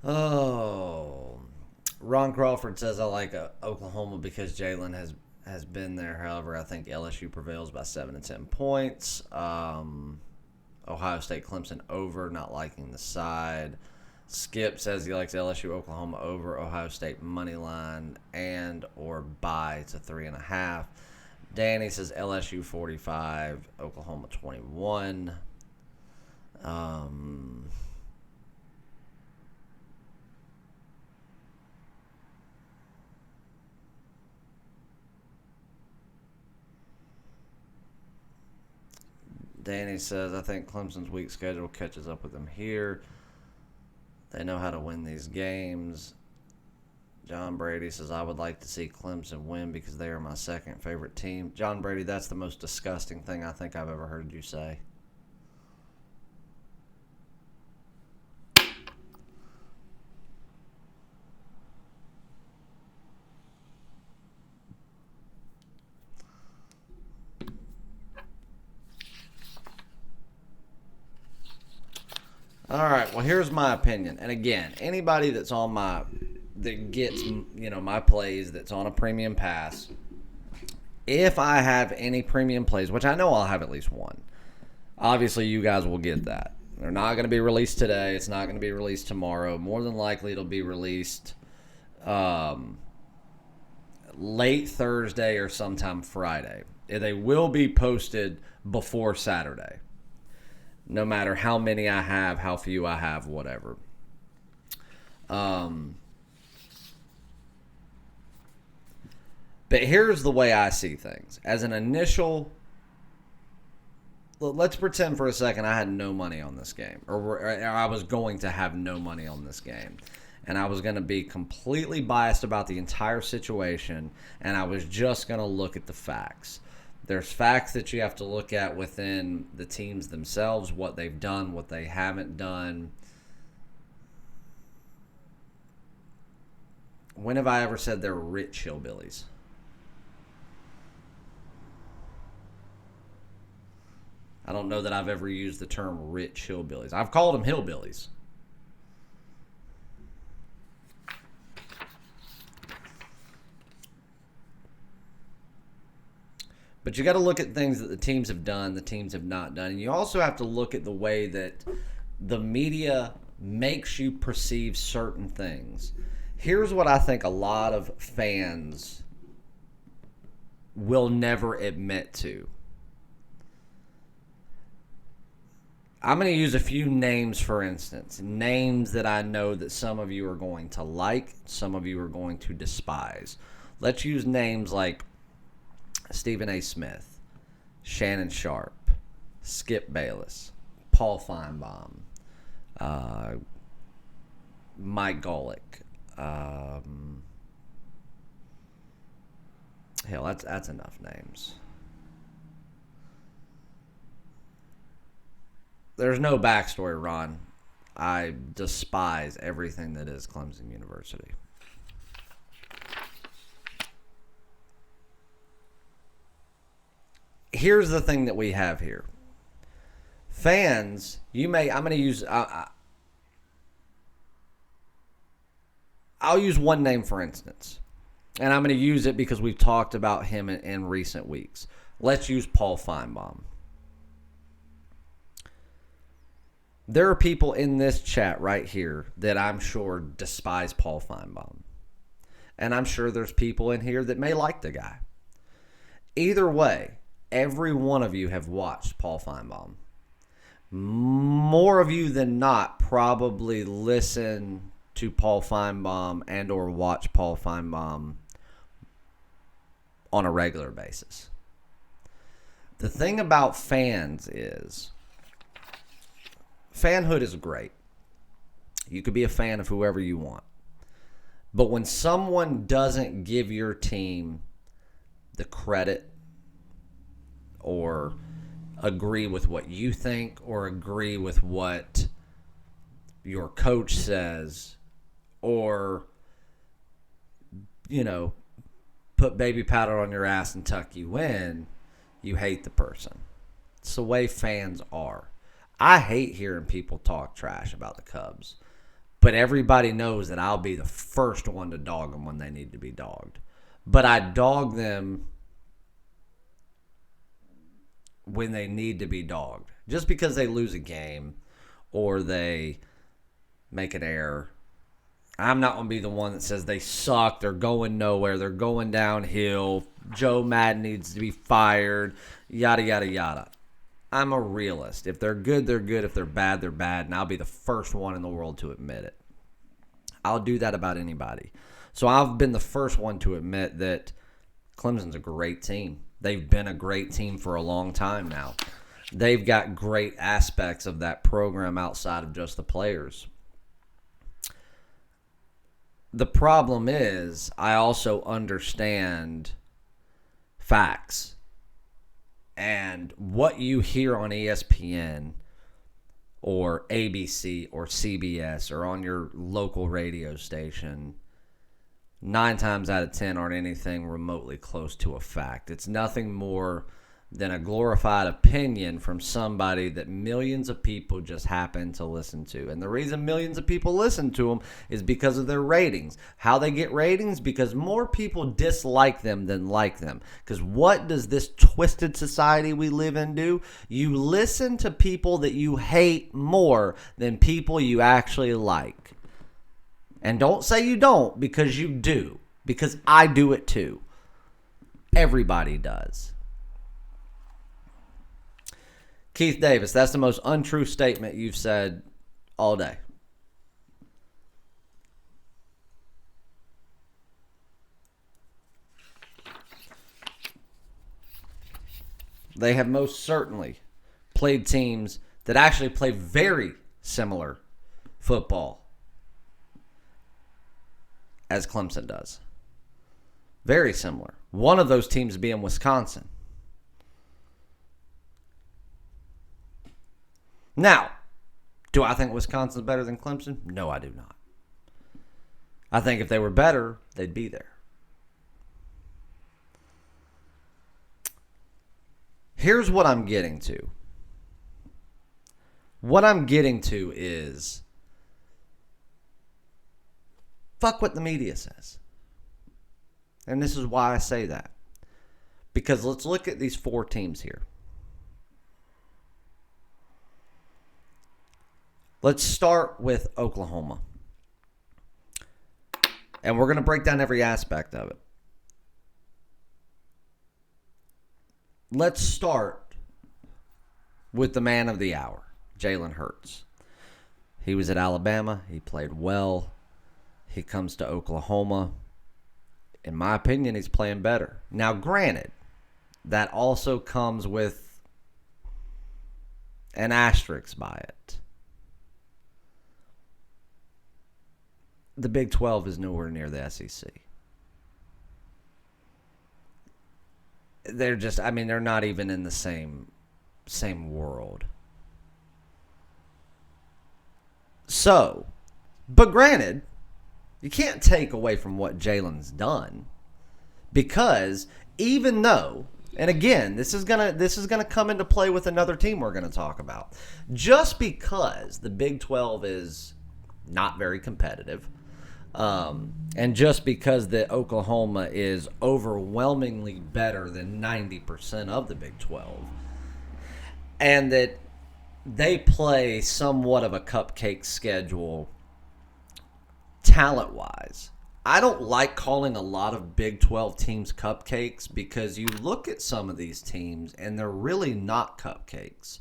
Oh, Ron Crawford says I like Oklahoma because Jalen has been there. However, I think LSU prevails by 7 to 10 points. Ohio State Clemson over, not liking the side. Skip says he likes LSU Oklahoma over, Ohio State money line and or buy to 3.5. Danny says LSU 45, Oklahoma 21. Danny says, I think Clemson's weak schedule catches up with them here. They know how to win these games. John Brady says, I would like to see Clemson win because they are my second favorite team. John Brady, that's the most disgusting thing I think I've ever heard you say. All right, well, here's my opinion. And again, anybody that's on that gets, my plays that's on a premium pass, if I have any premium plays, which I know I'll have at least one, obviously you guys will get that. They're not going to be released today. It's not going to be released tomorrow. More than likely, it'll be released late Thursday or sometime Friday. They will be posted before Saturday. No matter how many I have, how few I have, whatever. But here's the way I see things. As an initial, let's pretend for a second I had no money on this game. Or I was going to have no money on this game. And I was going to be completely biased about the entire situation. And I was just going to look at the facts. There's facts that you have to look at within the teams themselves, what they've done, what they haven't done. When have I ever said they're rich hillbillies? I don't know that I've ever used the term rich hillbillies. I've called them hillbillies. But you got to look at things that the teams have done, the teams have not done. And you also have to look at the way that the media makes you perceive certain things. Here's what I think a lot of fans will never admit to. I'm going to use a few names, for instance. Names that I know that some of you are going to like, some of you are going to despise. Let's use names like Stephen A. Smith, Shannon Sharp, Skip Bayless, Paul Feinbaum, Mike Golick. Hell, that's enough names. There's no backstory, Ron. I despise everything that is Clemson University. Here's the thing that we have here. Fans, I'm going to use, I'll use one name for instance. And I'm going to use it because we've talked about him in recent weeks. Let's use Paul Feinbaum. There are people in this chat right here that I'm sure despise Paul Feinbaum. And I'm sure there's people in here that may like the guy. Either way, every one of you have watched Paul Feinbaum. More of you than not probably listen to Paul Feinbaum and or watch Paul Feinbaum on a regular basis. The thing about fans is fanhood is great. You could be a fan of whoever you want. But when someone doesn't give your team the credit or agree with what you think or agree with what your coach says or, put baby powder on your ass and tuck you in, you hate the person. It's the way fans are. I hate hearing people talk trash about the Cubs. But everybody knows that I'll be the first one to dog them when they need to be dogged. But I dog them when they need to be dogged. Just because they lose a game or they make an error, I'm not going to be the one that says they suck, they're going nowhere, they're going downhill, Joe Madden needs to be fired, yada, yada, yada. I'm a realist. If they're good, they're good. If they're bad, they're bad. And I'll be the first one in the world to admit it. I'll do that about anybody. So I've been the first one to admit that Clemson's a great team. They've been a great team for a long time now. They've got great aspects of that program outside of just the players. The problem is I also understand facts. And what you hear on ESPN or ABC or CBS or on your local radio station, 9 times out of 10 aren't anything remotely close to a fact. It's nothing more than a glorified opinion from somebody that millions of people just happen to listen to. And the reason millions of people listen to them is because of their ratings. How they get ratings? Because more people dislike them than like them. Because what does this twisted society we live in do? You listen to people that you hate more than people you actually like. And don't say you don't, because you do. Because I do it too. Everybody does. Keith Davis, that's the most untrue statement you've said all day. They have most certainly played teams that actually play very similar football as Clemson does. Very similar. One of those teams being Wisconsin. Now, do I think Wisconsin's better than Clemson? No, I do not. I think if they were better, they'd be there. Here's what I'm getting to. What I'm getting to is fuck what the media says. And this is why I say that. Because let's look at these 4 teams here. Let's start with Oklahoma. And we're going to break down every aspect of it. Let's start with the man of the hour, Jalen Hurts. He was at Alabama. He played well. He comes to Oklahoma. In my opinion, he's playing better. Now, granted, that also comes with an asterisk by it. The Big 12 is nowhere near the SEC. They're just, they're not even in the same world. So, but granted, you can't take away from what Jalen's done, because even though, and again, this is gonna come into play with another team we're gonna talk about. Just because the Big 12 is not very competitive, and just because the Oklahoma is overwhelmingly better than 90% of the Big 12, and that they play somewhat of a cupcake schedule talent-wise. I don't like calling a lot of Big 12 teams cupcakes, because you look at some of these teams and they're really not cupcakes.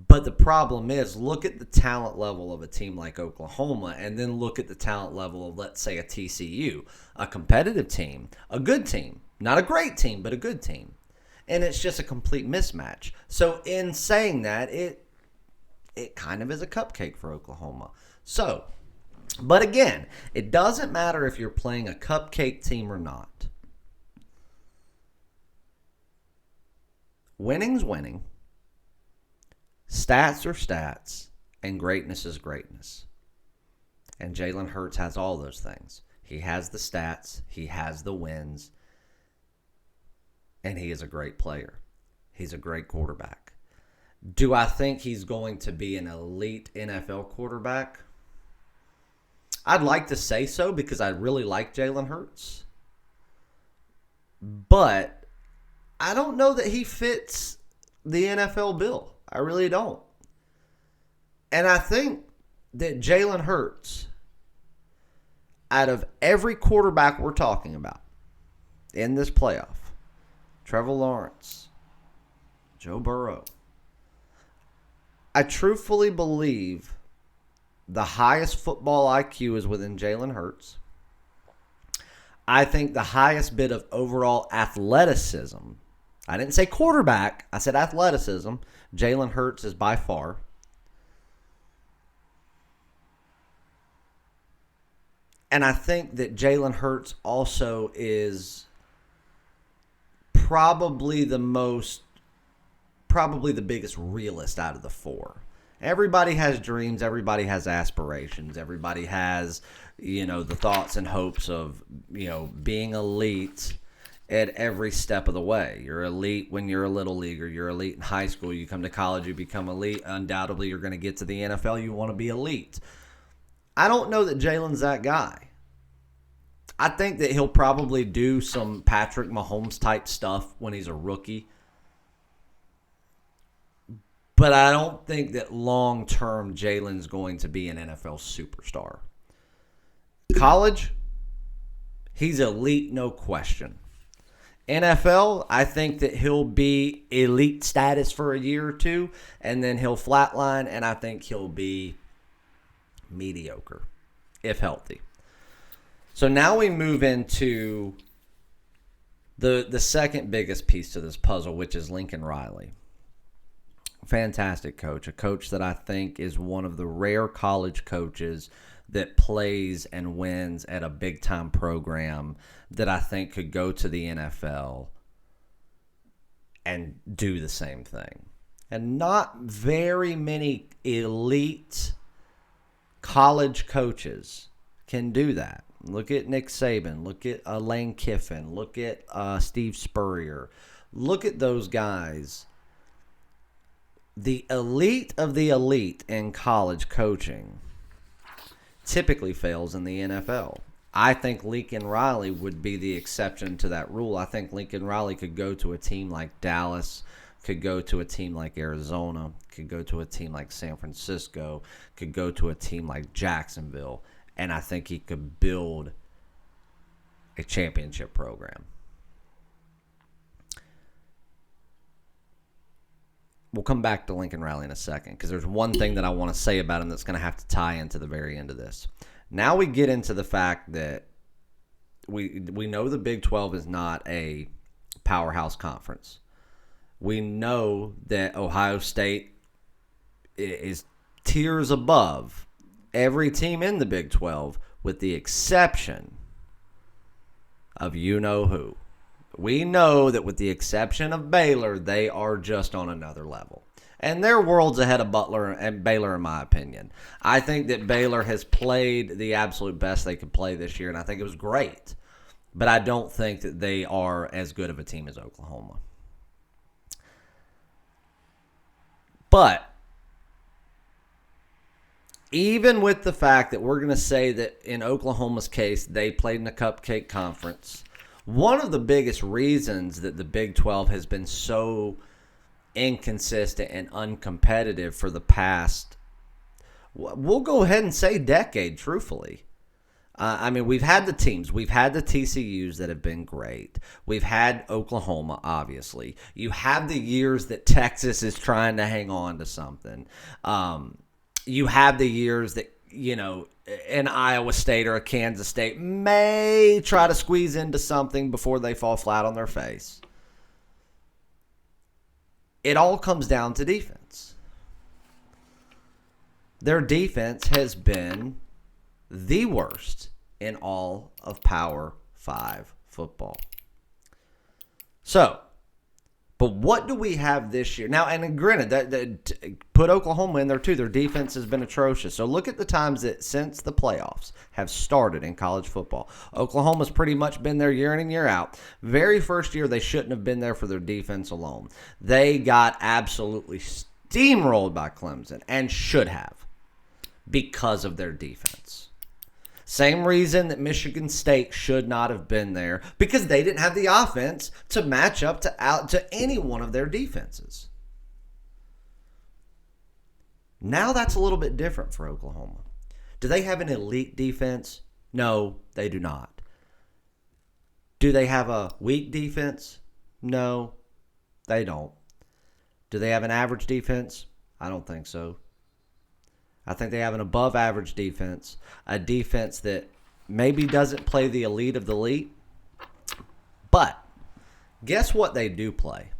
But the problem is, look at the talent level of a team like Oklahoma, and then look at the talent level of, let's say, a TCU, a competitive team, a good team, not a great team, but a good team. And it's just a complete mismatch. So in saying that, it kind of is a cupcake for Oklahoma. So, but again, it doesn't matter if you're playing a cupcake team or not. Winning's winning. Stats are stats, and greatness is greatness. And Jalen Hurts has all those things. He has the stats, he has the wins, and he is a great player. He's a great quarterback. Do I think he's going to be an elite NFL quarterback? I'd like to say so because I really like Jalen Hurts. But I don't know that he fits the NFL bill. I really don't. And I think that Jalen Hurts, out of every quarterback we're talking about in this playoff, Trevor Lawrence, Joe Burrow, I truthfully believe the highest football IQ is within Jalen Hurts. I think the highest bit of overall athleticism, I didn't say quarterback, I said athleticism, Jalen Hurts is by far. And I think that Jalen Hurts also is probably the biggest realist out of the four. Everybody has dreams. Everybody has aspirations. Everybody has, the thoughts and hopes of, being elite at every step of the way. You're elite when you're a little leaguer. You're elite in high school. You come to college, you become elite. Undoubtedly, you're going to get to the NFL. You want to be elite. I don't know that Jalen's that guy. I think that he'll probably do some Patrick Mahomes type stuff when he's a rookie. But I don't think that long-term Jalen's going to be an NFL superstar. College, he's elite, no question. NFL, I think that he'll be elite status for a year or two, and then he'll flatline, and I think he'll be mediocre, if healthy. So now we move into the second biggest piece to this puzzle, which is Lincoln Riley. Fantastic coach, a coach that I think is one of the rare college coaches that plays and wins at a big-time program that I think could go to the NFL and do the same thing. And not very many elite college coaches can do that. Look at Nick Saban. Look at Lane Kiffin. Look at Steve Spurrier. Look at those guys. The elite of the elite in college coaching typically fails in the NFL. I think Lincoln Riley would be the exception to that rule. I think Lincoln Riley could go to a team like Dallas, could go to a team like Arizona, could go to a team like San Francisco, could go to a team like Jacksonville, and I think he could build a championship program. We'll come back to Lincoln Riley in a second because there's one thing that I want to say about him that's going to have to tie into the very end of this. Now we get into the fact that we know the Big 12 is not a powerhouse conference. We know that Ohio State is tiers above every team in the Big 12 with the exception of you-know-who. We know that with the exception of Baylor, they are just on another level. And they're worlds ahead of Butler and Baylor, in my opinion. I think that Baylor has played the absolute best they could play this year, and I think it was great. But I don't think that they are as good of a team as Oklahoma. But even with the fact that we're going to say that in Oklahoma's case, they played in a cupcake conference, one of the biggest reasons that the Big 12 has been so inconsistent and uncompetitive for the past, we'll go ahead and say decade, truthfully. We've had the teams. We've had the TCUs that have been great. We've had Oklahoma, obviously. You have the years that Texas is trying to hang on to something. You have the years that, an Iowa State or a Kansas State may try to squeeze into something before they fall flat on their face. It all comes down to defense. Their defense has been the worst in all of Power 5 football. So, But what do we have this year? Now, and granted, that put Oklahoma in there too. Their defense has been atrocious. So look at the times that since the playoffs have started in college football. Oklahoma's pretty much been there year in and year out. Very first year, they shouldn't have been there for their defense alone. They got absolutely steamrolled by Clemson and should have because of their defense. Same reason that Michigan State should not have been there, because they didn't have the offense to match up to any one of their defenses. Now that's a little bit different for Oklahoma. Do they have an elite defense? No, they do not. Do they have a weak defense? No, they don't. Do they have an average defense? I don't think so. I think they have an above-average defense, a defense that maybe doesn't play the elite of the elite. But guess what they do play?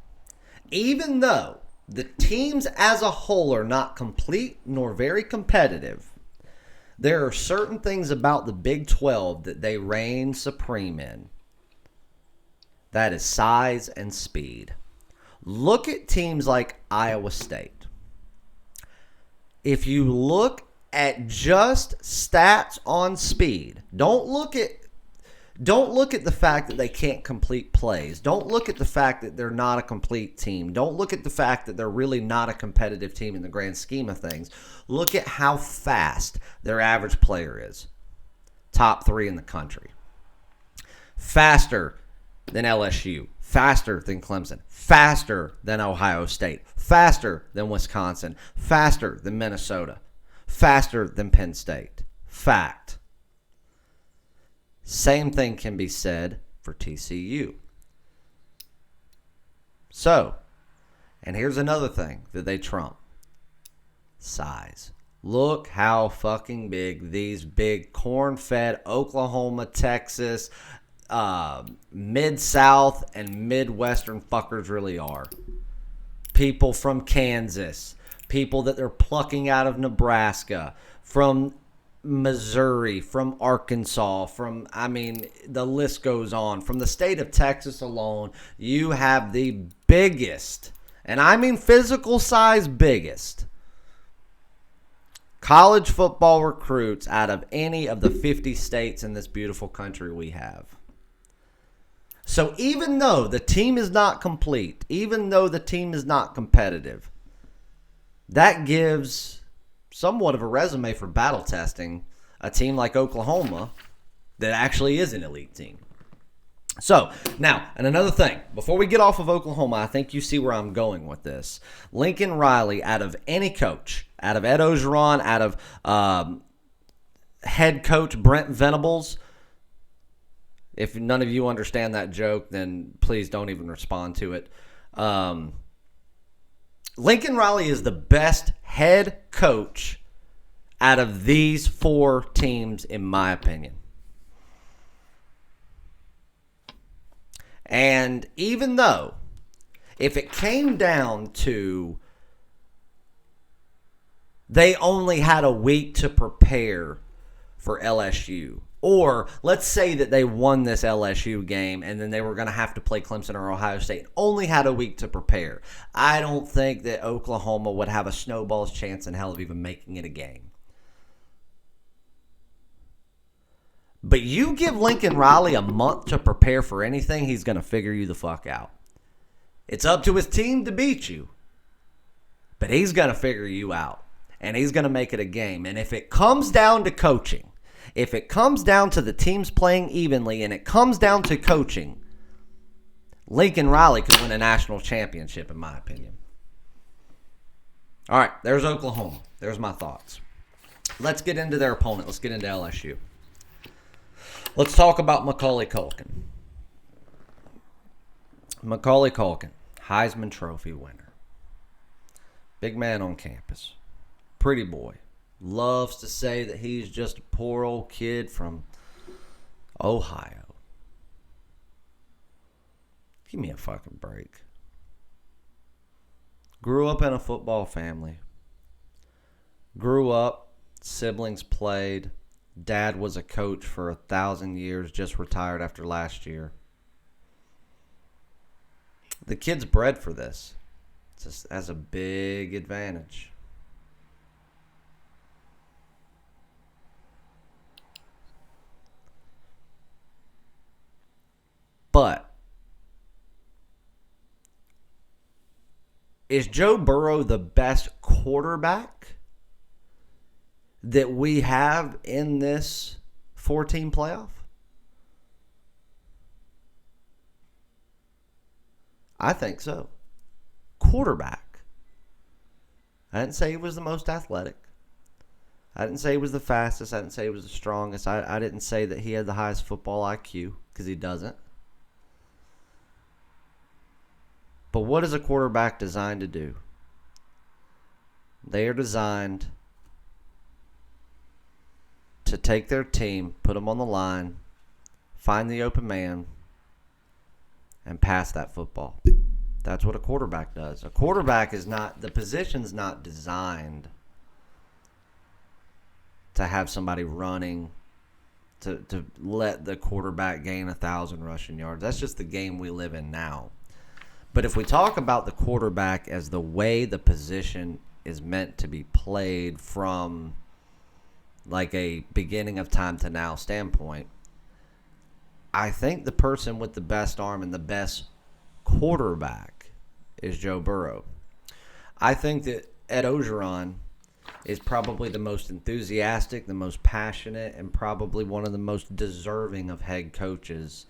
Even though the teams as a whole are not complete nor very competitive, there are certain things about the Big 12 that they reign supreme in. That is size and speed. Look at teams like Iowa State. If you look at just stats on speed, don't look at the fact that they can't complete plays. Don't look at the fact that they're not a complete team. Don't look at the fact that they're really not a competitive team in the grand scheme of things. Look at how fast their average player is. Top 3 in the country. Faster than LSU. Faster than Clemson. Faster than Ohio State. Faster than Wisconsin. Faster than Minnesota. Faster than Penn State. Fact. Same thing can be said for TCU. So, and here's another thing that they trump. Size. Look how fucking big these big corn-fed Oklahoma, Texas, Mid-South, and Midwestern fuckers really are. People from Kansas. People that they're plucking out of Nebraska. From Missouri, from Arkansas, the list goes on. From the state of Texas alone, you have the biggest, and I mean physical size biggest, college football recruits out of any of the 50 states in this beautiful country we have. So even though the team is not complete, even though the team is not competitive, that gives somewhat of a resume for battle testing a team like Oklahoma that actually is an elite team. So, now, and another thing, before we get off of Oklahoma, I think you see where I'm going with this. Lincoln Riley, out of any coach, out of Ed Ogeron, out of head coach Brent Venables, if none of you understand that joke, then please don't even respond to it. Lincoln Riley is the best head coach out of these 4 teams, in my opinion. And even though, if it came down to they only had a week to prepare for LSU, or let's say that they won this LSU game and then they were going to have to play Clemson or Ohio State, only had a week to prepare, I don't think that Oklahoma would have a snowball's chance in hell of even making it a game. But you give Lincoln Riley a month to prepare for anything, he's going to figure you the fuck out. It's up to his team to beat you, but he's going to figure you out, and he's going to make it a game. And if it comes down to coaching, if it comes down to the teams playing evenly and it comes down to coaching, Lincoln Riley could win a national championship, in my opinion. All right, there's Oklahoma. There's my thoughts. Let's get into their opponent. Let's get into LSU. Let's talk about Macaulay Culkin. Macaulay Culkin, Heisman Trophy winner. Big man on campus. Pretty boy. Loves to say that he's just a poor old kid from Ohio. Give me a fucking break. Grew up in a football family. Grew up, siblings played. Dad was a coach for 1,000 years, just retired after last year. The kid's bred for this. It just has a big advantage. But is Joe Burrow the best quarterback that we have in this 4-team playoff? I think so. Quarterback. I didn't say he was the most athletic. I didn't say he was the fastest. I didn't say he was the strongest. I didn't say that he had the highest football IQ, because he doesn't. But what is a quarterback designed to do? They are designed to take their team, put them on the line, find the open man, and pass that football. That's what a quarterback does. A quarterback is not, the position's not designed to have somebody running, to let the quarterback gain 1,000 rushing yards. That's just the game we live in now. But if we talk about the quarterback as the way the position is meant to be played from like a beginning of time to now standpoint, I think the person with the best arm and the best quarterback is Joe Burrow. I think that Ed Orgeron is probably the most enthusiastic, the most passionate, and probably one of the most deserving of head coaches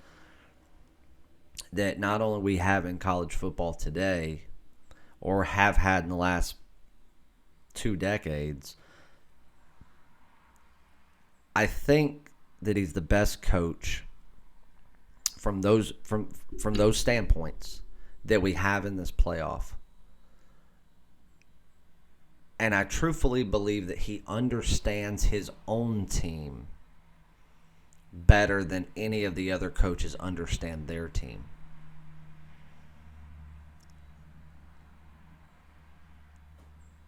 that not only we have in college football today or have had in the last 2 decades. I think that he's the best coach from those standpoints that we have in this playoff. And I truthfully believe that he understands his own team better than any of the other coaches understand their team.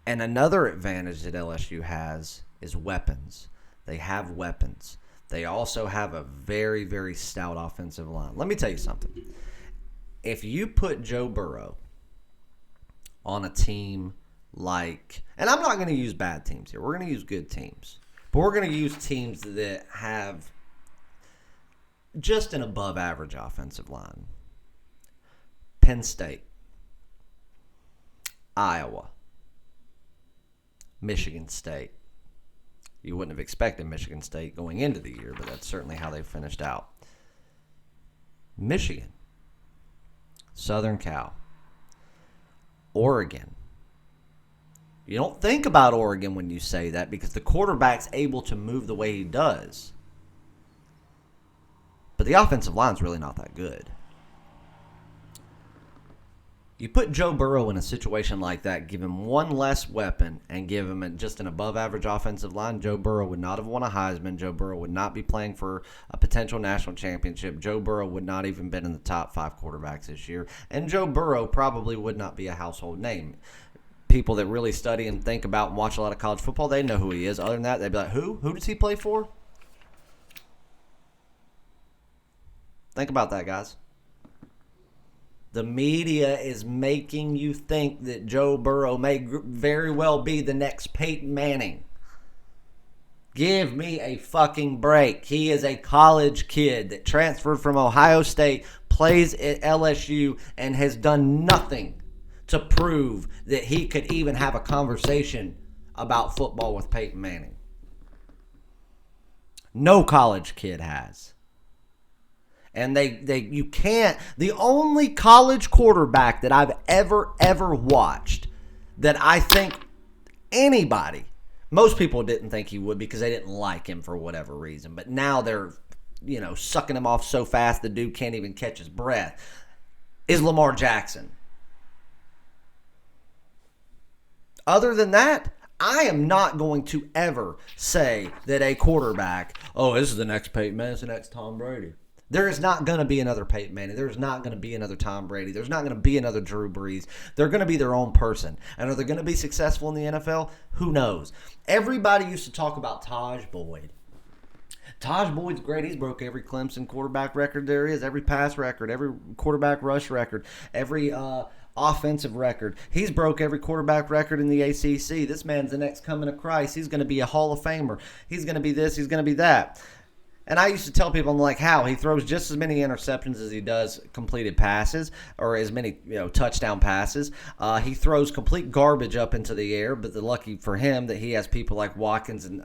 And another advantage that LSU has is weapons. They have weapons. They also have a very, very stout offensive line. Let me tell you something. If you put Joe Burrow on a team like, and I'm not going to use bad teams here. We're going to use good teams. But we're going to use teams that have just an above average offensive line. Penn State, Iowa, Michigan State. You wouldn't have expected Michigan State going into the year, but that's certainly how they finished out. Michigan, Southern Cal, Oregon. You don't think about Oregon when you say that because the quarterback's able to move the way he does. But the offensive line's really not that good. You put Joe Burrow in a situation like that, give him one less weapon, and give him just an above-average offensive line, Joe Burrow would not have won a Heisman. Joe Burrow would not be playing for a potential national championship. Joe Burrow would not even been in the top 5 quarterbacks this year. And Joe Burrow probably would not be a household name. People that really study and think about and watch a lot of college football, they know who he is. Other than that, they'd be like, who? Who does he play for? Think about that, guys. The media is making you think that Joe Burrow may very well be the next Peyton Manning. Give me a fucking break. He is a college kid that transferred from Ohio State, plays at LSU, and has done nothing to prove that he could even have a conversation about football with Peyton Manning. No college kid has. And you can't. The only college quarterback that I've ever watched that I think anybody, most people didn't think he would because they didn't like him for whatever reason. But now they're, sucking him off so fast the dude can't even catch his breath, is Lamar Jackson. Other than that, I am not going to ever say that a quarterback, this is the next Peyton Manning, it's the next Tom Brady. There is not going to be another Peyton Manning. There's not going to be another Tom Brady. There's not going to be another Drew Brees. They're going to be their own person. And are they going to be successful in the NFL? Who knows? Everybody used to talk about Taj Boyd. Taj Boyd's great. He's broke every Clemson quarterback record there is, every pass record, every quarterback rush record, every offensive record. He's broke every quarterback record in the ACC. This man's the next coming of Christ. He's going to be a Hall of Famer. He's going to be this. He's going to be that. And I used to tell people, I'm like, how? He throws just as many interceptions as he does completed passes, or as many touchdown passes. He throws complete garbage up into the air, but the lucky for him that he has people like Watkins and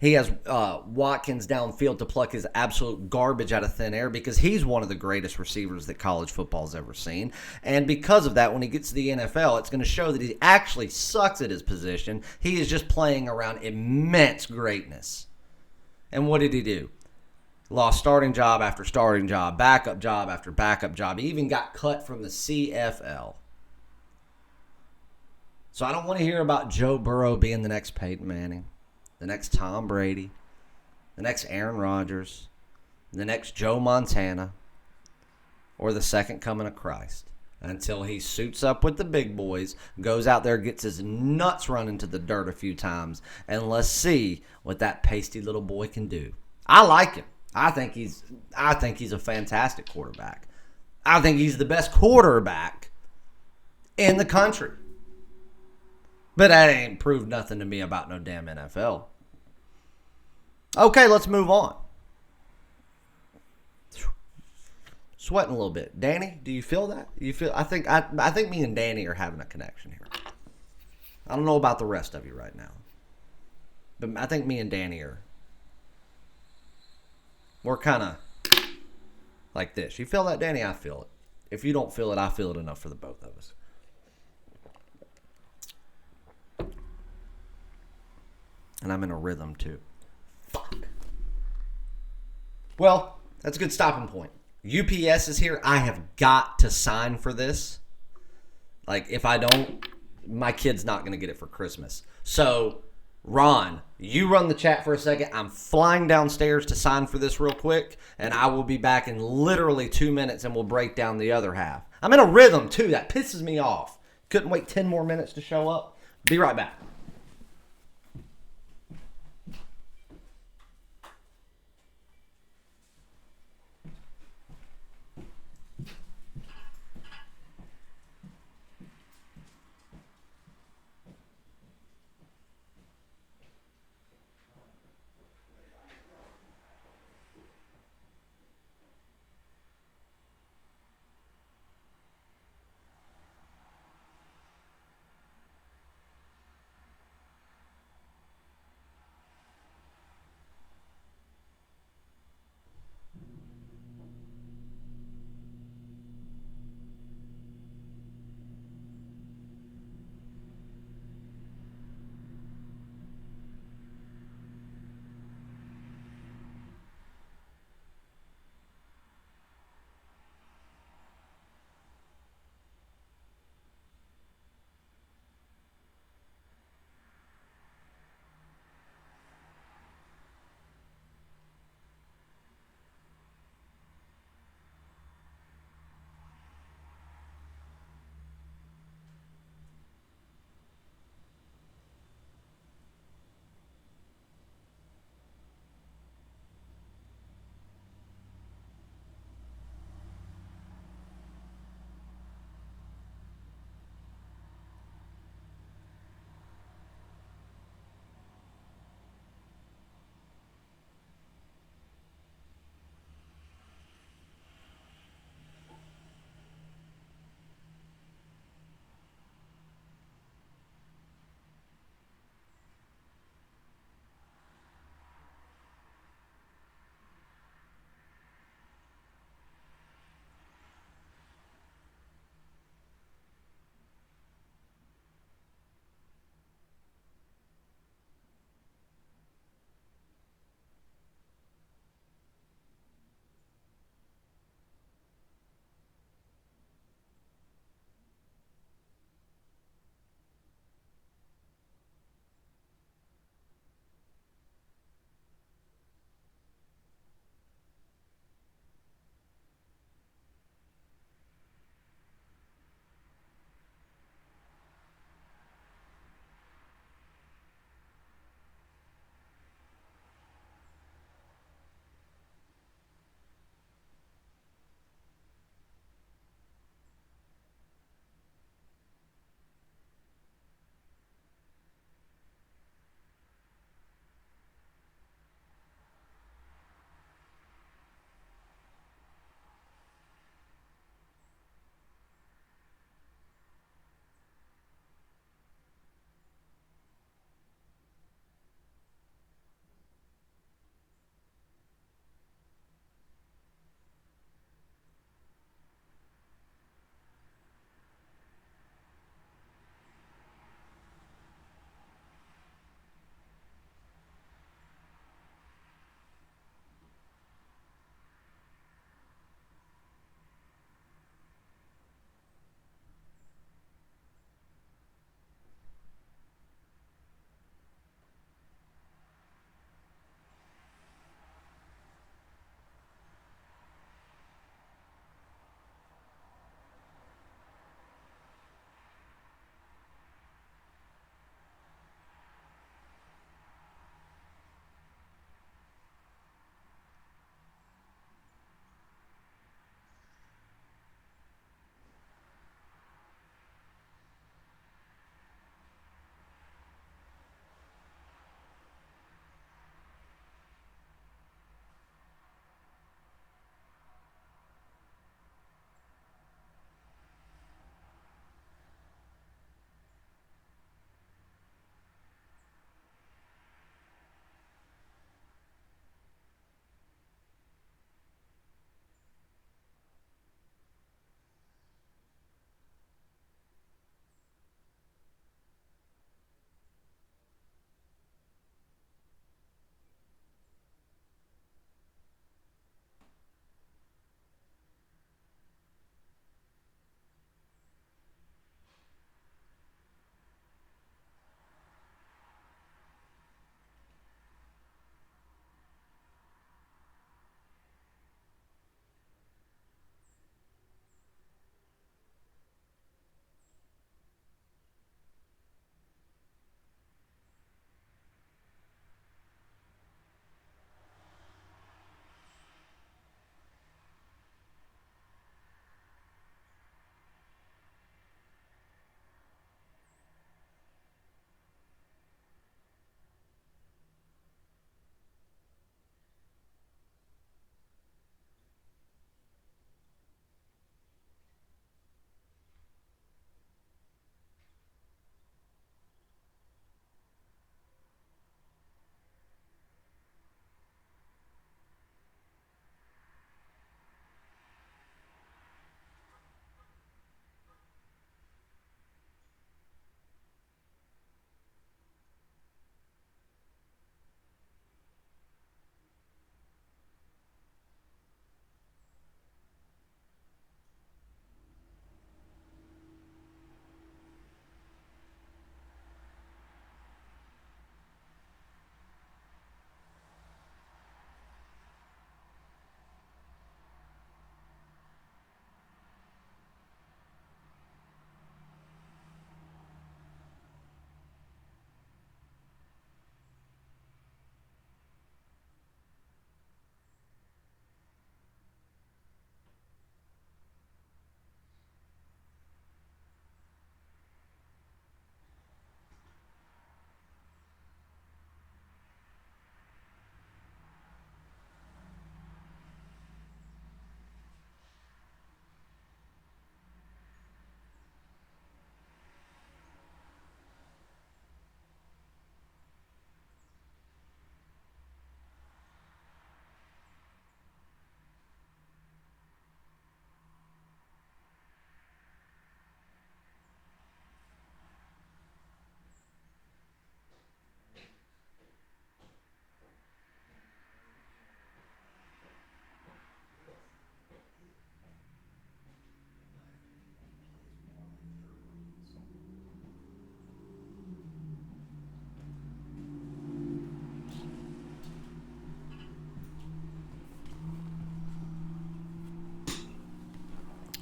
he has Watkins downfield to pluck his absolute garbage out of thin air because he's one of the greatest receivers that college football's ever seen. And because of that, when he gets to the NFL, it's going to show that he actually sucks at his position. He is just playing around immense greatness. And what did he do? Lost starting job after starting job, backup job after backup job. He even got cut from the CFL. So I don't want to hear about Joe Burrow being the next Peyton Manning, the next Tom Brady, the next Aaron Rodgers, the next Joe Montana, or the second coming of Christ until he suits up with the big boys, goes out there, gets his nuts run into the dirt a few times, and let's see what that pasty little boy can do. I like him. I think he's a fantastic quarterback. I think he's the best quarterback in the country. But that ain't proved nothing to me about no damn NFL. Okay, let's move on. Sweating a little bit. Danny, do you feel that? I think me and Danny are having a connection here. I don't know about the rest of you right now. But I think me and Danny we're kind of like this. You feel that, Danny? I feel it. If you don't feel it, I feel it enough for the both of us. And I'm in a rhythm too. Fuck. Well, that's a good stopping point. UPS is here. I have got to sign for this. Like, if I don't, my kid's not going to get it for Christmas. So, Ron, you run the chat for a second. I'm flying downstairs to sign for this real quick, and I will be back in literally 2 minutes, and we'll break down the other half. I'm in a rhythm, too. That pisses me off. Couldn't wait 10 more minutes to show up. Be right back.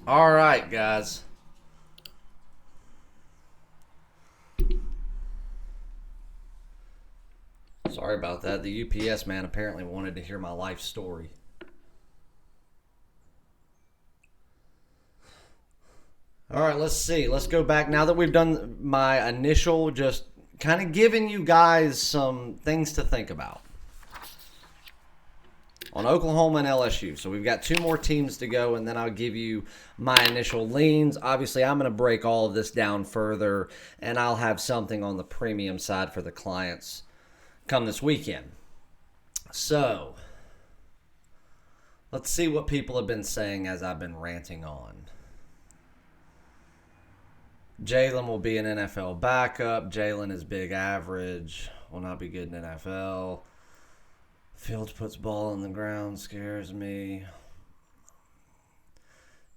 All right, guys. Sorry about that. The UPS man apparently wanted to hear my life story. All right, let's see. Let's go back. Now that we've done my initial, just kind of giving you guys some things to think about on Oklahoma and LSU. So we've got two more teams to go, and then I'll give you my initial leans. Obviously, I'm going to break all of this down further, and I'll have something on the premium side for the clients come this weekend. So let's see what people have been saying as I've been ranting on. Jalen will be an NFL backup. Jalen is big average. Will not be good in NFL. Fields puts ball on the ground. Scares me.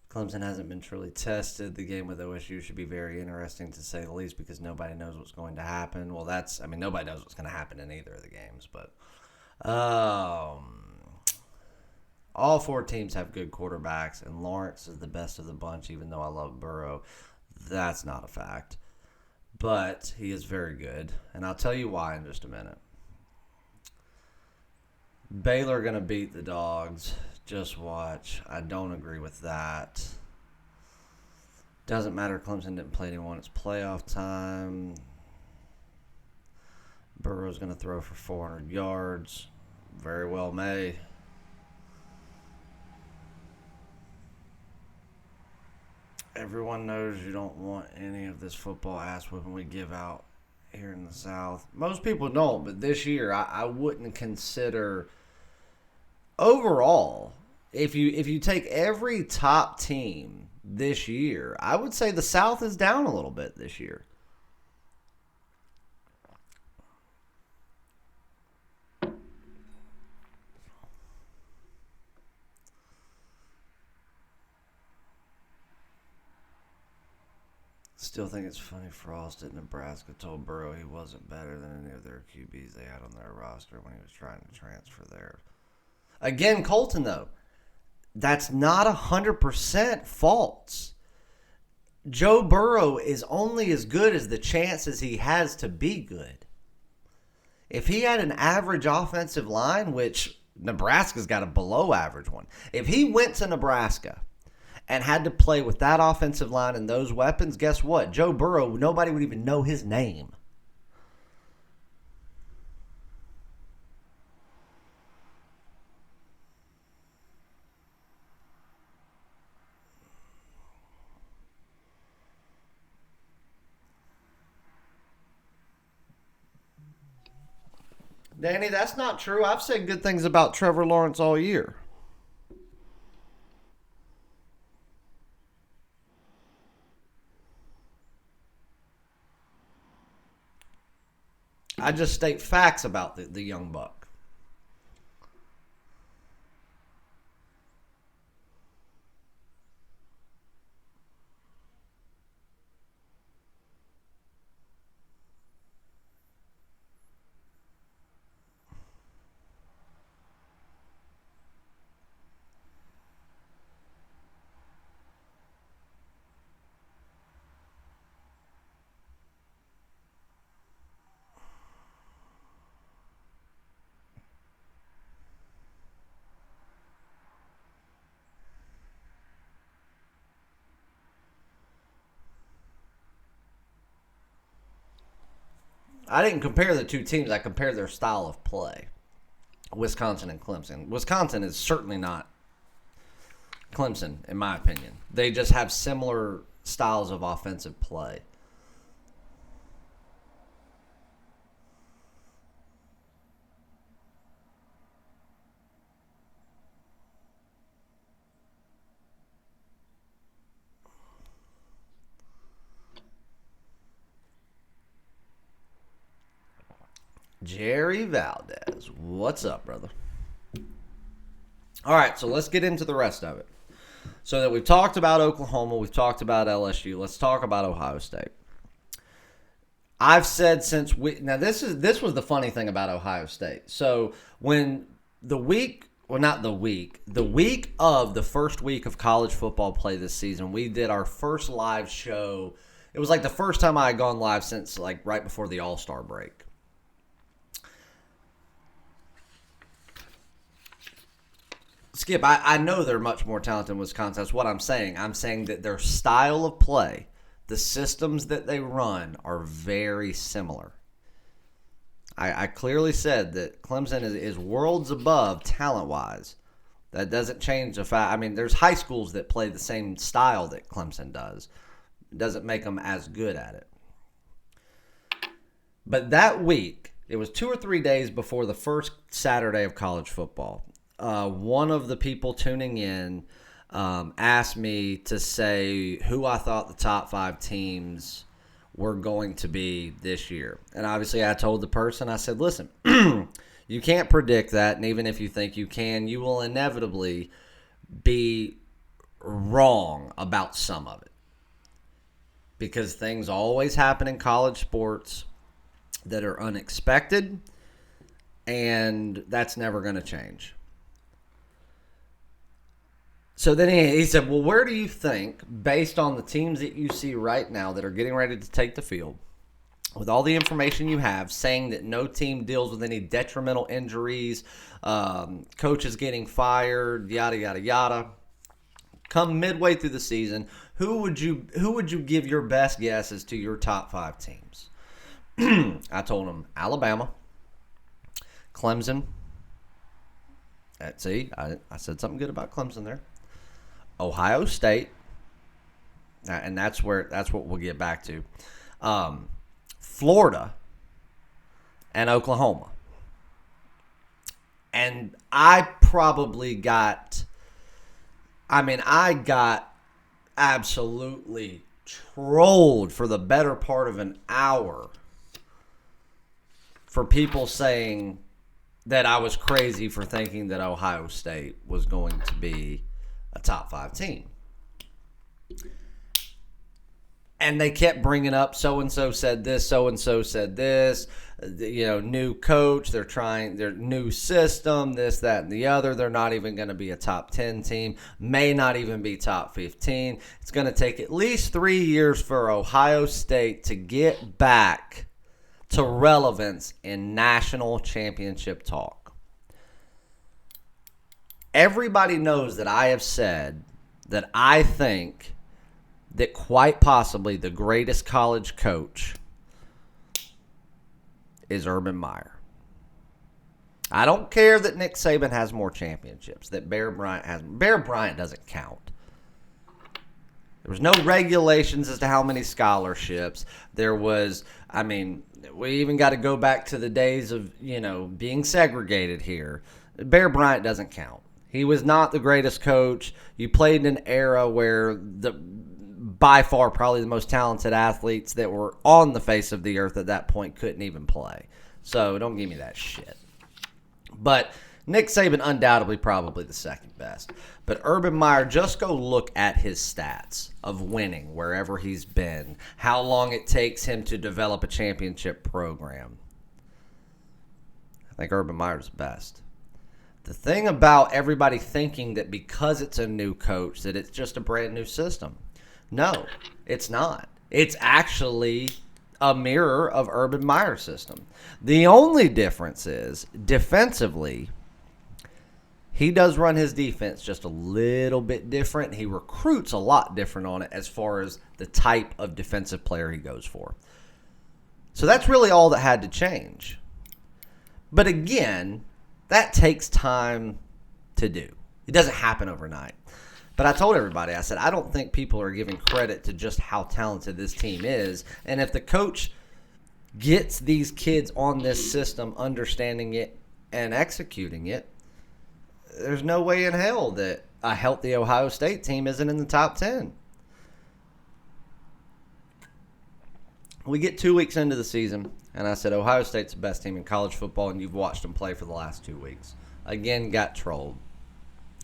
Clemson hasn't been truly tested. The game with OSU should be very interesting, to say the least, because nobody knows what's going to happen. Well, nobody knows what's going to happen in either of the games. But all four teams have good quarterbacks, and Lawrence is the best of the bunch, even though I love Burrow. That's not a fact. But he is very good, and I'll tell you why in just a minute. Baylor going to beat the Dogs. Just watch. I don't agree with that. Doesn't matter. Clemson didn't play anyone. It's playoff time. Burrow's going to throw for 400 yards. Very well may. Everyone knows you don't want any of this football ass whipping we give out here in the South. Most people don't, but this year I wouldn't consider overall. If you take every top team this year, I would say the South is down a little bit this year. Still think it's funny Frost at Nebraska told Burrow he wasn't better than any of their QBs they had on their roster when he was trying to transfer there. Again, Colton, though, that's not 100% false. Joe Burrow is only as good as the chances he has to be good. If he had an average offensive line, which Nebraska's got a below average one, if he went to Nebraska and had to play with that offensive line and those weapons, guess what? Joe Burrow, nobody would even know his name. Danny, that's not true. I've said good things about Trevor Lawrence all year. I just state facts about the young buck. I didn't compare the two teams. I compared their style of play. Wisconsin and Clemson. Wisconsin is certainly not Clemson, in my opinion. They just have similar styles of offensive play. Jerry Valdez. What's up, brother? All right, so let's get into the rest of it. So that we've talked about Oklahoma, we've talked about LSU. Let's talk about Ohio State. I've said since this was the funny thing about Ohio State. So when the week well, not the week. The week of the first week of college football play this season, we did our first live show. It was like the first time I had gone live since like right before the All-Star break. Skip, I know they're much more talented in Wisconsin. That's what I'm saying. I'm saying that their style of play, the systems that they run, are very similar. I clearly said that Clemson is worlds above talent-wise. That doesn't change the fact. I mean, there's high schools that play the same style that Clemson does. It doesn't make them as good at it. But that week, it was 2 or 3 days before the first Saturday of college football. One of the people tuning in asked me to say who I thought the top 5 teams were going to be this year. And obviously I told the person, I said, listen, you can't predict that. And even if you think you can, you will inevitably be wrong about some of it. Because things always happen in college sports that are unexpected. And that's never going to change. So then he said, well, where do you think, based on the teams that you see right now that are getting ready to take the field, with all the information you have, saying that no team deals with any detrimental injuries, coaches getting fired, yada, yada, yada, come midway through the season, who would you give your best guesses to your top 5 teams? I told him Alabama, Clemson. See, I said something good about Clemson there. Ohio State, and that's what we'll get back to. Florida and Oklahoma. And I got absolutely trolled for the better part of an hour for people saying that I was crazy for thinking that Ohio State was going to be a top 5 team. And they kept bringing up so-and-so said this, so-and-so said this, new coach, their new system, this, that, and the other. They're not even going to be a top 10 team, may not even be top 15. It's going to take at least 3 years for Ohio State to get back to relevance in national championship talk. Everybody knows that I have said that I think that quite possibly the greatest college coach is Urban Meyer. I don't care that Nick Saban has more championships, that Bear Bryant has. Bear Bryant doesn't count. There was no regulations as to how many scholarships. There was, we even got to go back to the days of, being segregated here. Bear Bryant doesn't count. He was not the greatest coach. You played in an era where by far probably the most talented athletes that were on the face of the earth at that point couldn't even play. So don't give me that shit. But Nick Saban undoubtedly probably the second best. But Urban Meyer, just go look at his stats of winning wherever he's been, how long it takes him to develop a championship program. I think Urban Meyer's the best. The thing about everybody thinking that because it's a new coach that it's just a brand new system. No, it's not. It's actually a mirror of Urban Meyer's system. The only difference is defensively, he does run his defense just a little bit different. He recruits a lot different on it as far as the type of defensive player he goes for. So that's really all that had to change. But again, that takes time to do. It doesn't happen overnight. But I told everybody, I said, I don't think people are giving credit to just how talented this team is. And if the coach gets these kids on this system, understanding it and executing it, there's no way in hell that a healthy Ohio State team isn't in the top 10. We get 2 weeks into the season, and I said, Ohio State's the best team in college football, and you've watched them play for the last 2 weeks. Again, got trolled.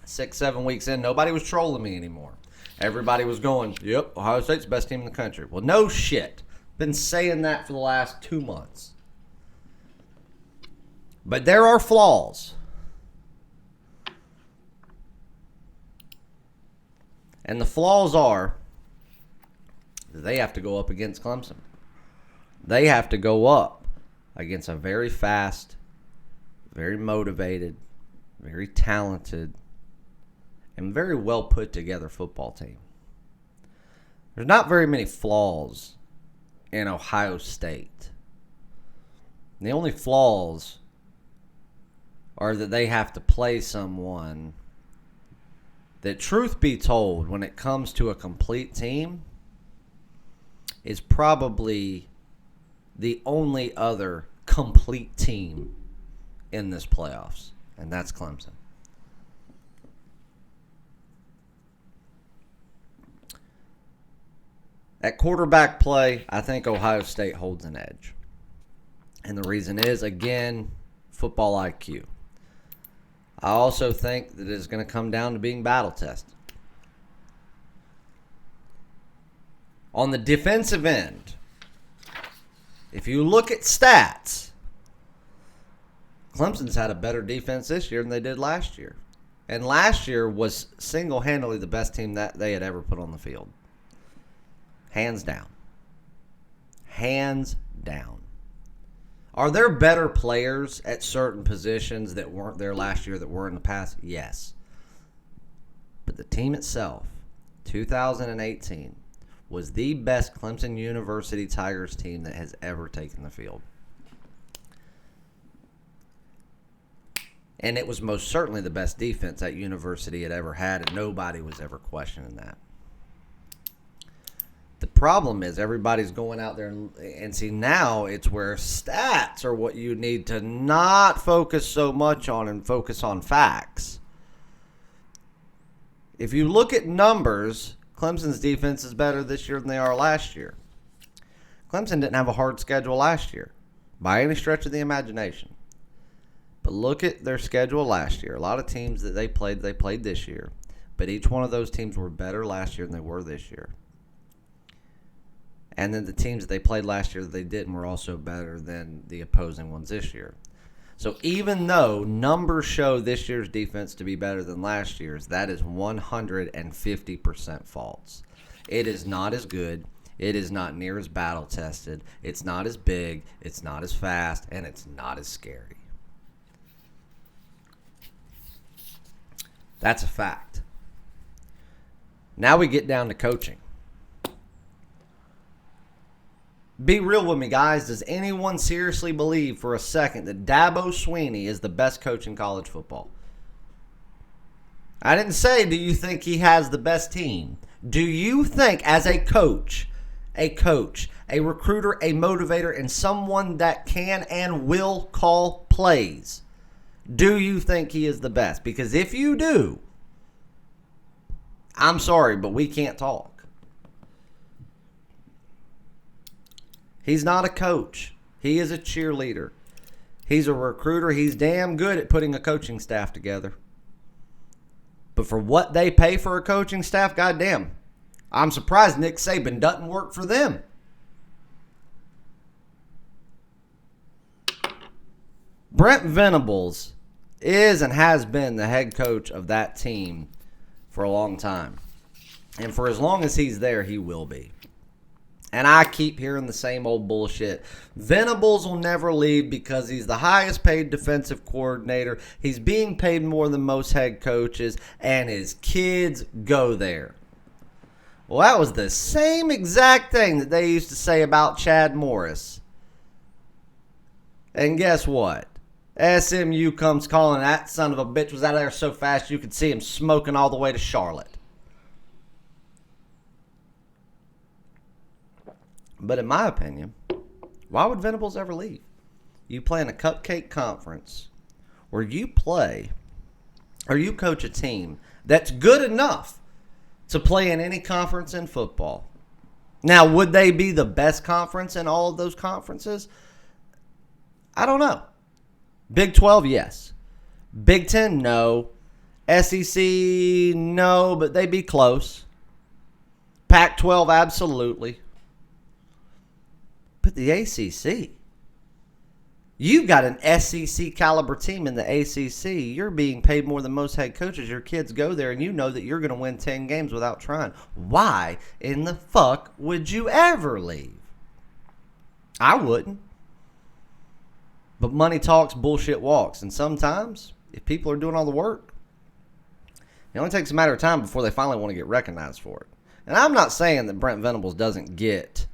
6-7 weeks in, nobody was trolling me anymore. Everybody was going, yep, Ohio State's the best team in the country. Well, no shit. Been saying that for the last 2 months. But there are flaws. And the flaws are they have to go up against Clemson. They have to go up against a very fast, very motivated, very talented, and very well put together football team. There's not very many flaws in Ohio State. The only flaws are that they have to play someone that, truth be told, when it comes to a complete team, is probably the only other complete team in this playoffs, and that's Clemson. At quarterback play, I think Ohio State holds an edge. And the reason is, again, football IQ. I also think that it's going to come down to being battle tested. On the defensive end, if you look at stats, Clemson's had a better defense this year than they did last year. And last year was single-handedly the best team that they had ever put on the field. Hands down. Hands down. Are there better players at certain positions that weren't there last year that were in the past? Yes. But the team itself, 2018, was the best Clemson University Tigers team that has ever taken the field. And it was most certainly the best defense that university had ever had, and nobody was ever questioning that. The problem is everybody's going out there and see, now it's where stats are what you need to not focus so much on and focus on facts. If you look at numbers, Clemson's defense is better this year than they are last year. Clemson didn't have a hard schedule last year by any stretch of the imagination. But look at their schedule last year. A lot of teams that they played this year. But each one of those teams were better last year than they were this year. And then the teams that they played last year that they didn't were also better than the opposing ones this year. So even though numbers show this year's defense to be better than last year's, that is 150% false. It is not as good. It is not near as battle-tested. It's not as big. It's not as fast. And it's not as scary. That's a fact. Now we get down to coaching. Be real with me, guys. Does anyone seriously believe for a second that Dabo Swinney is the best coach in college football? I didn't say, do you think he has the best team? Do you think, as a coach, a recruiter, a motivator, and someone that can and will call plays, do you think he is the best? Because if you do, I'm sorry, but we can't talk. He's not a coach. He is a cheerleader. He's a recruiter. He's damn good at putting a coaching staff together. But for what they pay for a coaching staff, goddamn, I'm surprised Nick Saban doesn't work for them. Brent Venables is and has been the head coach of that team for a long time. And for as long as he's there, he will be. And I keep hearing the same old bullshit. Venables will never leave because he's the highest paid defensive coordinator. He's being paid more than most head coaches, and his kids go there. Well, that was the same exact thing that they used to say about Chad Morris. And guess what? SMU comes calling. That son of a bitch was out of there so fast you could see him smoking all the way to Charlotte. But in my opinion, why would Venables ever leave? You play in a cupcake conference where you play or you coach a team that's good enough to play in any conference in football. Now, would they be the best conference in all of those conferences? I don't know. Big 12, yes. Big 10, no. SEC, no, but they'd be close. Pac 12, absolutely. But the ACC, You've got an SEC caliber team in the ACC. You're being paid more than most head coaches. Your kids go there, and you know that you're going to win 10 games without trying. Why in the fuck would you ever leave? I wouldn't. But money talks, bullshit walks. And sometimes, if people are doing all the work, it only takes a matter of time before they finally want to get recognized for it. And I'm not saying that Brent Venables doesn't get,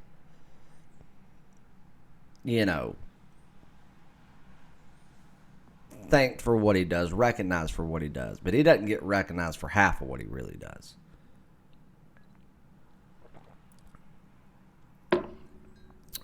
thanked for what he does, recognized for what he does. But he doesn't get recognized for half of what he really does.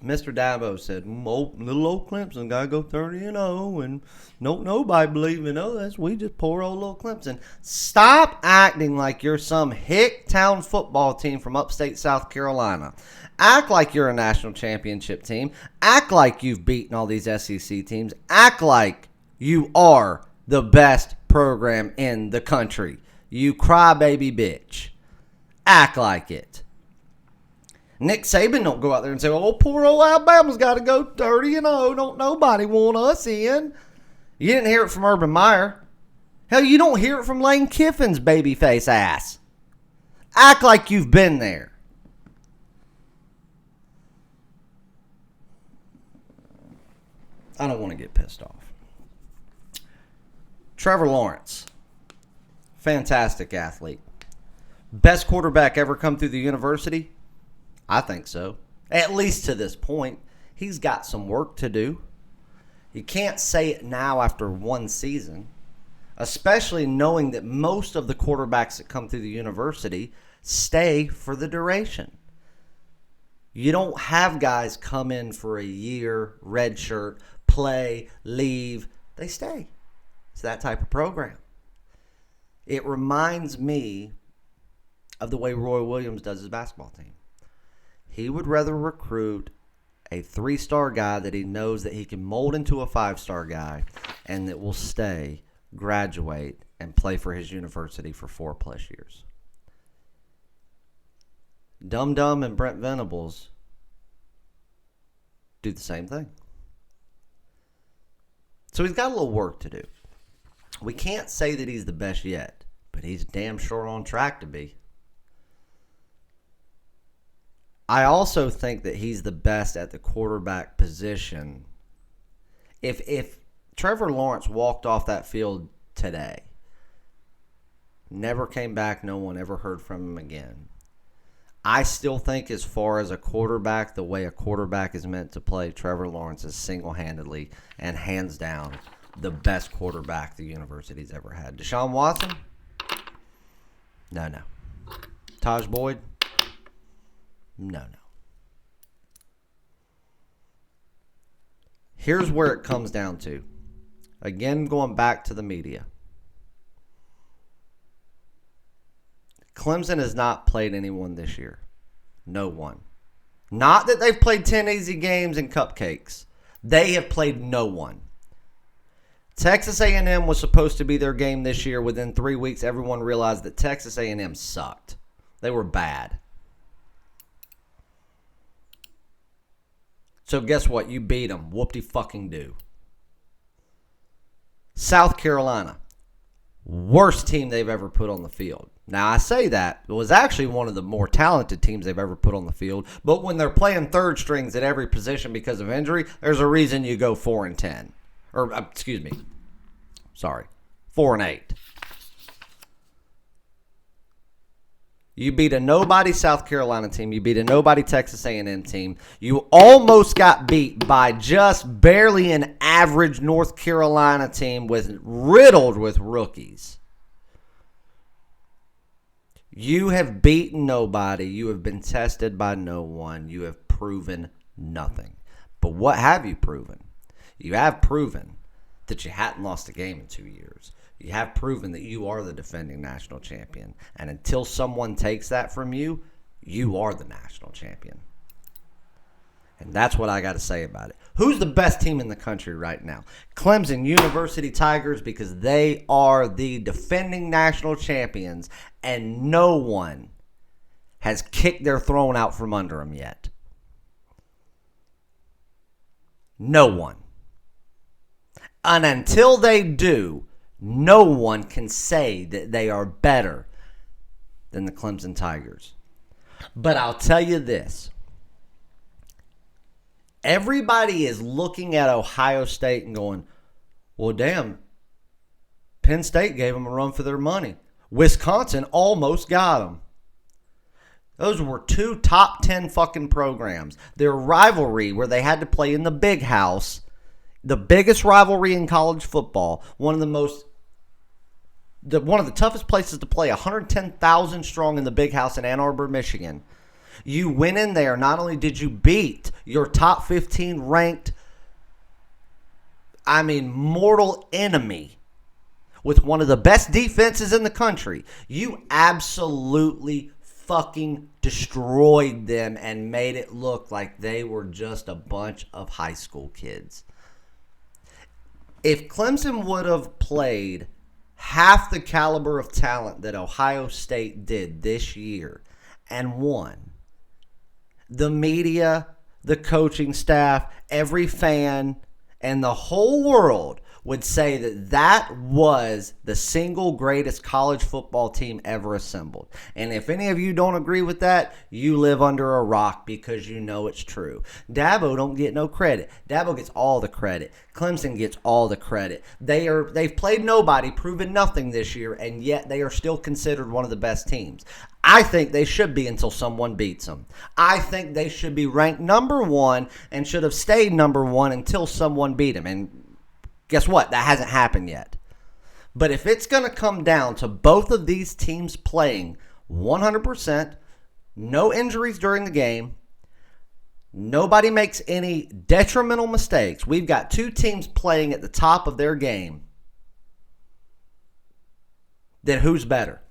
Mr. Dabo said, little old Clemson got to go 30-0, and nobody believe in us. We just poor old little Clemson. Stop acting like you're some hick town football team from upstate South Carolina. Act like you're a national championship team. Act like you've beaten all these SEC teams. Act like you are the best program in the country. You crybaby bitch. Act like it. Nick Saban don't go out there and say, oh, poor old Alabama's got to go 30-0. Don't nobody want us in. You didn't hear it from Urban Meyer. Hell, you don't hear it from Lane Kiffin's babyface ass. Act like you've been there. I don't want to get pissed off. Trevor Lawrence. Fantastic athlete. Best quarterback ever come through the university? I think so. At least to this point. He's got some work to do. You can't say it now after one season, especially knowing that most of the quarterbacks that come through the university stay for the duration. You don't have guys come in for a year, redshirt, play, leave. They stay. It's that type of program. It reminds me of the way Roy Williams does his basketball team. He would rather recruit a 3-star guy that he knows that he can mold into a 5-star guy and that will stay, graduate, and play for his university for 4+ years. Dum Dum and Brent Venables do the same thing. So he's got a little work to do. We can't say that he's the best yet, but he's damn sure on track to be. I also think that he's the best at the quarterback position. If Trevor Lawrence walked off that field today, never came back, no one ever heard from him again, I still think as far as a quarterback, the way a quarterback is meant to play, Trevor Lawrence is single-handedly and hands down the best quarterback the university's ever had. Deshaun Watson? No. Taj Boyd? No. Here's where it comes down to. Again, going back to the media. Clemson has not played anyone this year. No one. Not that they've played 10 easy games and cupcakes. They have played no one. Texas A&M was supposed to be their game this year. Within 3 weeks, everyone realized that Texas A&M sucked. They were bad. So guess what? You beat them. Whoop-de-fucking-do. South Carolina. Worst team they've ever put on the field. Now, I say that. It was actually one of the more talented teams they've ever put on the field. But when they're playing third strings at every position because of injury, there's a reason you go 4-10. Or, 4-8. You beat a nobody South Carolina team. You beat a nobody Texas A&M team. You almost got beat by just barely an average North Carolina team riddled with rookies. You have beaten nobody. You have been tested by no one. You have proven nothing. But what have you proven? You have proven that you hadn't lost a game in 2 years. You have proven that you are the defending national champion. And until someone takes that from you, you are the national champion. And that's what I got to say about it. Who's the best team in the country right now? Clemson University Tigers, because they are the defending national champions and no one has kicked their throne out from under them yet. No one. And until they do, no one can say that they are better than the Clemson Tigers. But I'll tell you this. Everybody is looking at Ohio State and going, well, damn, Penn State gave them a run for their money. Wisconsin almost got them. Those were two top 10 fucking programs. Their rivalry, where they had to play in the big house, the biggest rivalry in college football, one of the toughest places to play, 110,000 strong in the big house in Ann Arbor, Michigan. You went in there, not only did you beat your top 15 ranked, mortal enemy with one of the best defenses in the country, you absolutely fucking destroyed them and made it look like they were just a bunch of high school kids. If Clemson would have played half the caliber of talent that Ohio State did this year and won, the media, the coaching staff, every fan, and the whole world would say that that was the single greatest college football team ever assembled. And if any of you don't agree with that, you live under a rock, because you know it's true. Dabo don't get no credit. Dabo gets all the credit. Clemson gets all the credit. They've played nobody, proven nothing this year, and yet they are still considered one of the best teams. I think they should be until someone beats them. I think they should be ranked number one and should have stayed number one until someone beat them. And guess what? That hasn't happened yet. But if it's going to come down to both of these teams playing 100%, no injuries during the game, nobody makes any detrimental mistakes, we've got two teams playing at the top of their game, then who's better?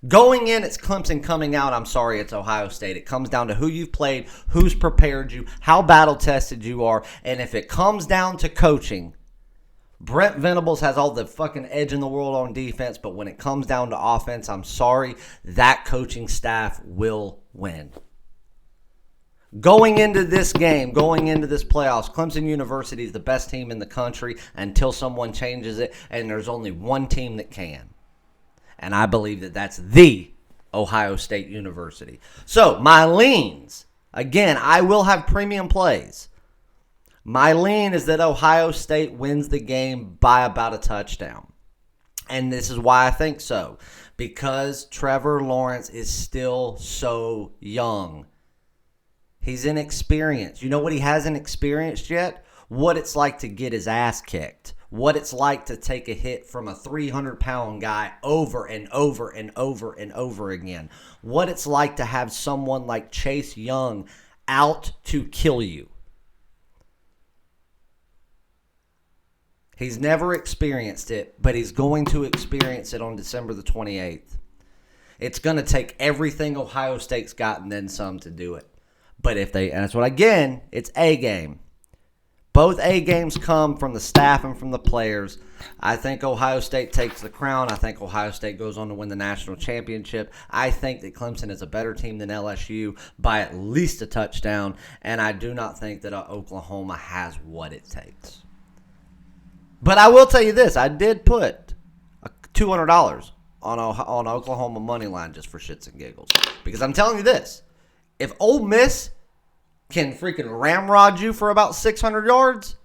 Going in, it's Clemson. Coming out, I'm sorry, it's Ohio State. It comes down to who you've played, who's prepared you, how battle-tested you are. And if it comes down to coaching, Brent Venables has all the fucking edge in the world on defense, but when it comes down to offense, I'm sorry, that coaching staff will win. Going into this game, going into this playoffs, Clemson University is the best team in the country until someone changes it, and there's only one team that can. And I believe that that's the Ohio State University. So, my leans, again, I will have premium plays. My lean is that Ohio State wins the game by about a touchdown. And this is why I think so. Because Trevor Lawrence is still so young. He's inexperienced. You know what he hasn't experienced yet? What it's like to get his ass kicked. What it's like to take a hit from a 300-pound guy over and over and over and over again. What it's like to have someone like Chase Young out to kill you. He's never experienced it, but he's going to experience it on December the 28th. It's going to take everything Ohio State's got and then some to do it. But if they, and that's what, again, it's a game. Both A games come from the staff and from the players. I think Ohio State takes the crown. I think Ohio State goes on to win the national championship. I think that Clemson is a better team than LSU by at least a touchdown. And I do not think that Oklahoma has what it takes. But I will tell you this. I did put $200 on Oklahoma money line just for shits and giggles. Because I'm telling you this. If Ole Miss can freaking ramrod you for about 600 yards,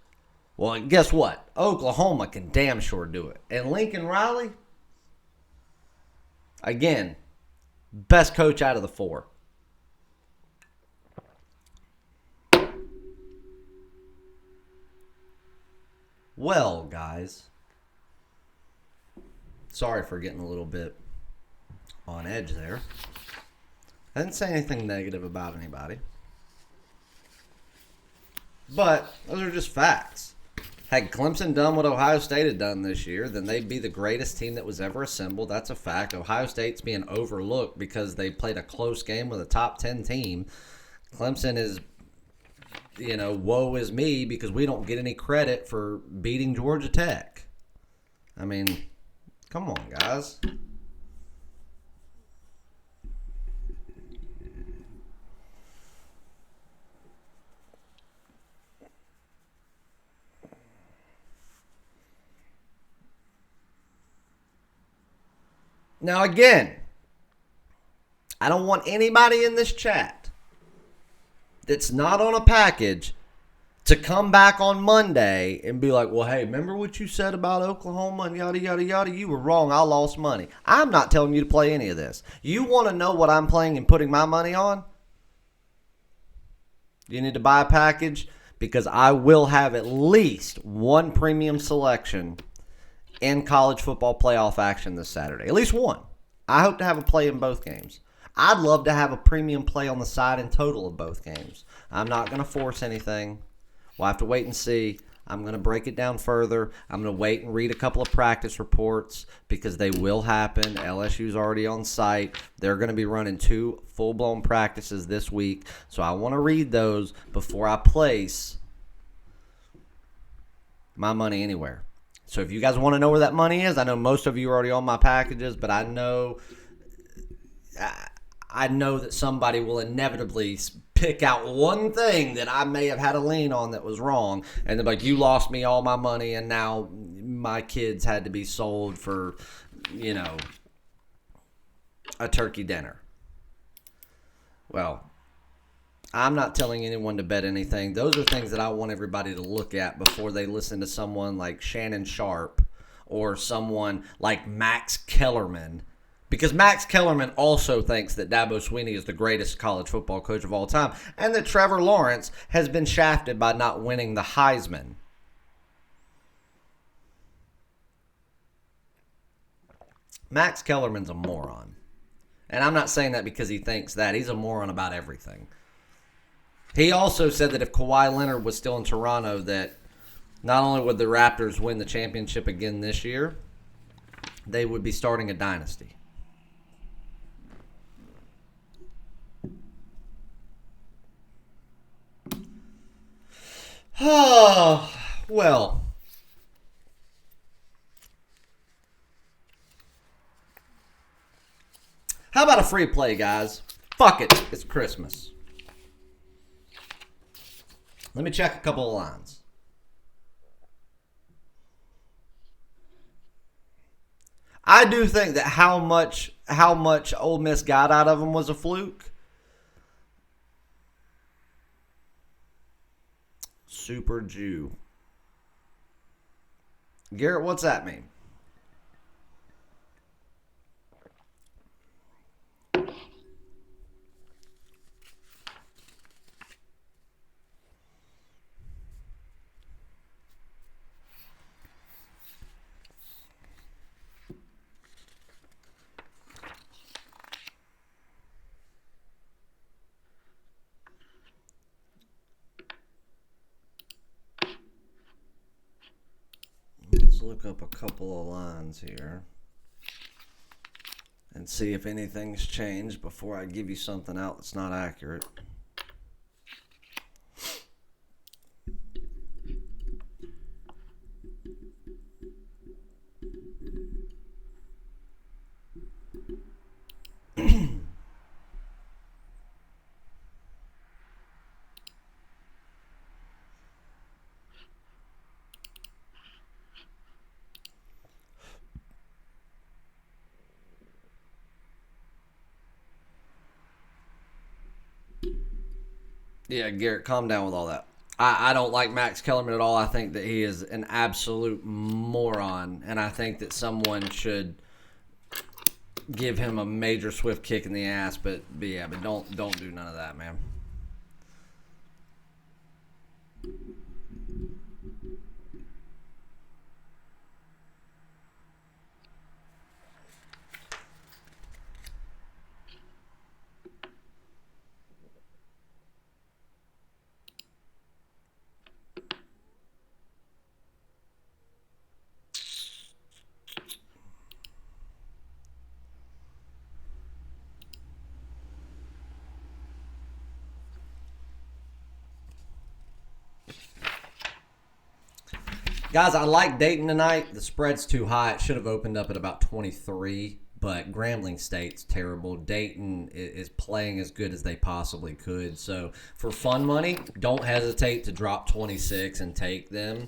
well, guess what? Oklahoma can damn sure do it. And Lincoln Riley, again, best coach out of the four. Well, guys, sorry for getting a little bit on edge there. I didn't say anything negative about anybody. But those are just facts. Had Clemson done what Ohio State had done this year, then they'd be the greatest team that was ever assembled. That's a fact. Ohio State's being overlooked because they played a close game with a top 10 team. Clemson is, woe is me because we don't get any credit for beating Georgia Tech. I mean, come on, guys. Now, again, I don't want anybody in this chat that's not on a package to come back on Monday and be like, well, hey, remember what you said about Oklahoma and yada, yada, yada? You were wrong. I lost money. I'm not telling you to play any of this. You want to know what I'm playing and putting my money on? You need to buy a package because I will have at least one premium selection in college football playoff action this Saturday. At least one. I hope to have a play in both games. I'd love to have a premium play on the side in total of both games. I'm not going to force anything. We'll have to wait and see. I'm going to break it down further. I'm going to wait and read a couple of practice reports because they will happen. LSU's already on site. They're going to be running 2 full-blown practices this week. So I want to read those before I place my money anywhere. So if you guys want to know where that money is, I know most of you are already on my packages, but I know that somebody will inevitably pick out one thing that I may have had a lean on that was wrong, and they're like, you lost me all my money, and now my kids had to be sold for, a turkey dinner. Well, I'm not telling anyone to bet anything. Those are things that I want everybody to look at before they listen to someone like Shannon Sharp or someone like Max Kellerman. Because Max Kellerman also thinks that Dabo Swinney is the greatest college football coach of all time and that Trevor Lawrence has been shafted by not winning the Heisman. Max Kellerman's a moron. And I'm not saying that because he thinks that. He's a moron about everything. He also said that if Kawhi Leonard was still in Toronto, that not only would the Raptors win the championship again this year, they would be starting a dynasty. Oh, well. How about a free play, guys? Fuck it. It's Christmas. Let me check a couple of lines. I do think that how much Ole Miss got out of them was a fluke. Super Jew. Garrett, what's that mean? Let's look up a couple of lines here and see if anything's changed before I give you something out that's not accurate. Yeah, Garrett, calm down with all that. I don't like Max Kellerman at all. I think that he is an absolute moron, and I think that someone should give him a major swift kick in the ass. But don't do none of that, man. Guys, I like Dayton tonight. The spread's too high. It should have opened up at about 23, but Grambling State's terrible. Dayton is playing as good as they possibly could. So for fun money, don't hesitate to drop 26 and take them.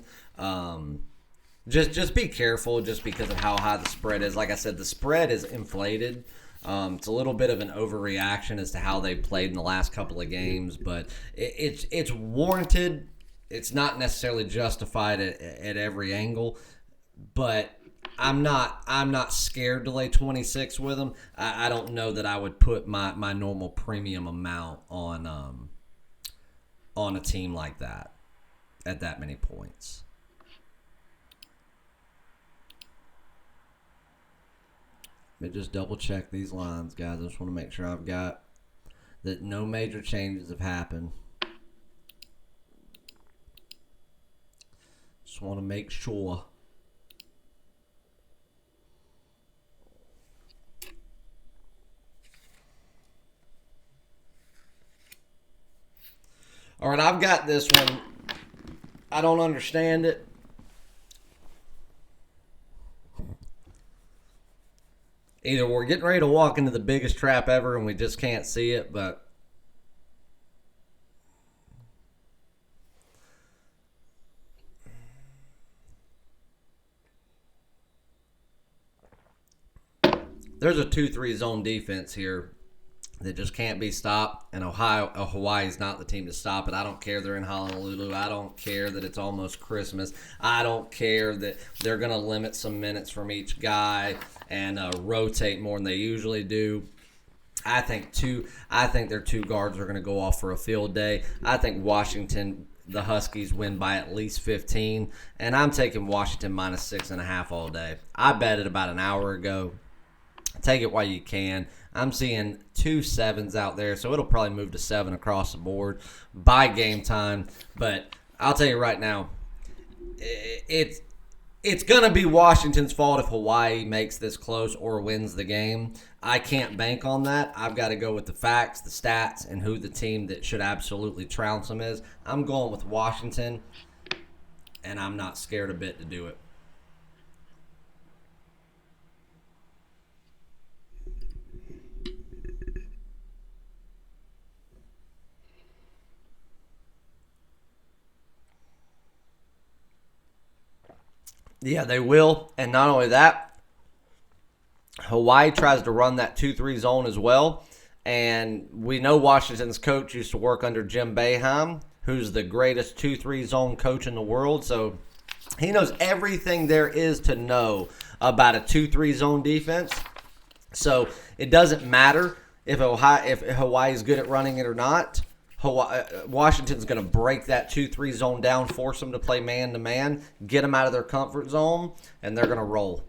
Just be careful just because of how high the spread is. Like I said, the spread is inflated. It's a little bit of an overreaction as to how they played in the last couple of games, but it's warranted. It's not necessarily justified at every angle, but I'm not scared to lay 26 with them. I don't know that I would put my normal premium amount on a team like that at that many points. Let me just double check these lines, guys. I just want to make sure I've got that no major changes have happened. Just want to make sure. All right, I've got this one. I don't understand it. Either we're getting ready to walk into the biggest trap ever and we just can't see it, but there's a 2-3 zone defense here that just can't be stopped, and Hawaii's not the team to stop it. I don't care they're in Honolulu. I don't care that it's almost Christmas. I don't care that they're going to limit some minutes from each guy and rotate more than they usually do. I think their two guards are going to go off for a field day. I think Washington, the Huskies, win by at least 15, and I'm taking Washington minus 6.5 all day. I bet it about an hour ago. Take it while you can. I'm seeing 2 7s out there, so it'll probably move to 7 across the board by game time. But I'll tell you right now, it's going to be Washington's fault if Hawaii makes this close or wins the game. I can't bank on that. I've got to go with the facts, the stats, and who the team that should absolutely trounce them is. I'm going with Washington, and I'm not scared a bit to do it. Yeah, they will. And not only that, Hawaii tries to run that 2-3 zone as well. And we know Washington's coach used to work under Jim Boeheim, who's the greatest 2-3 zone coach in the world. So he knows everything there is to know about a 2-3 zone defense. So it doesn't matter if Hawaii's good at running it or not. Washington's going to break that 2-3 zone down, force them to play man-to-man, get them out of their comfort zone, and they're going to roll.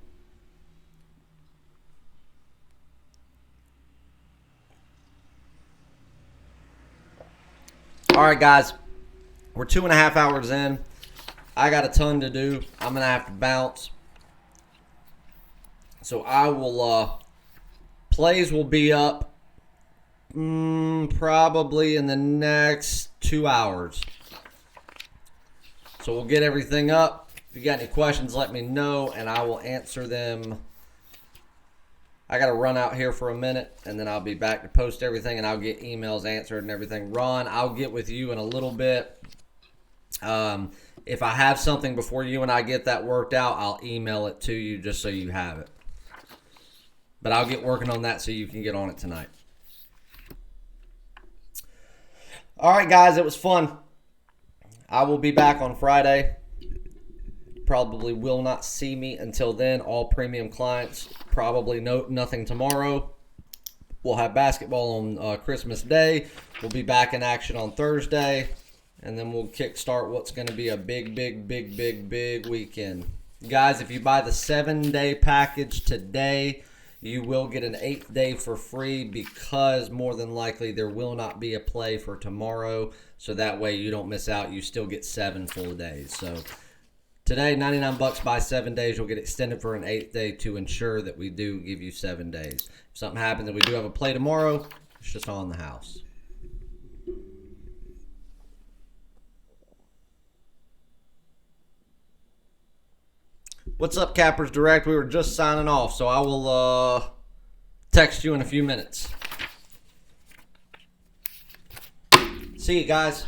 All right, guys. We're 2.5 hours in. I got a ton to do. I'm going to have to bounce. So I will plays will be up probably in the next 2 hours. So we'll get everything up. If you got any questions, let me know, and I will answer them. I got to run out here for a minute, and then I'll be back to post everything, and I'll get emails answered and everything. Ron, I'll get with you in a little bit. If I have something before you and I get that worked out, I'll email it to you just so you have it. But I'll get working on that so you can get on it tonight. All right, guys, it was fun. I will be back on Friday. Probably will not see me until then. All premium clients, probably nothing tomorrow. We'll have basketball on Christmas Day. We'll be back in action on Thursday. And then we'll kickstart what's going to be a big weekend. Guys, if you buy the 7-day package today, you will get an 8th day for free because more than likely there will not be a play for tomorrow. So that way you don't miss out. You still get 7 full days. So today, $99 buy 7 days. You'll get extended for an 8th day to ensure that we do give you 7 days. If something happens and we do have a play tomorrow, it's just on the house. What's up, Cappers Direct? We were just signing off, so I will text you in a few minutes. See you guys.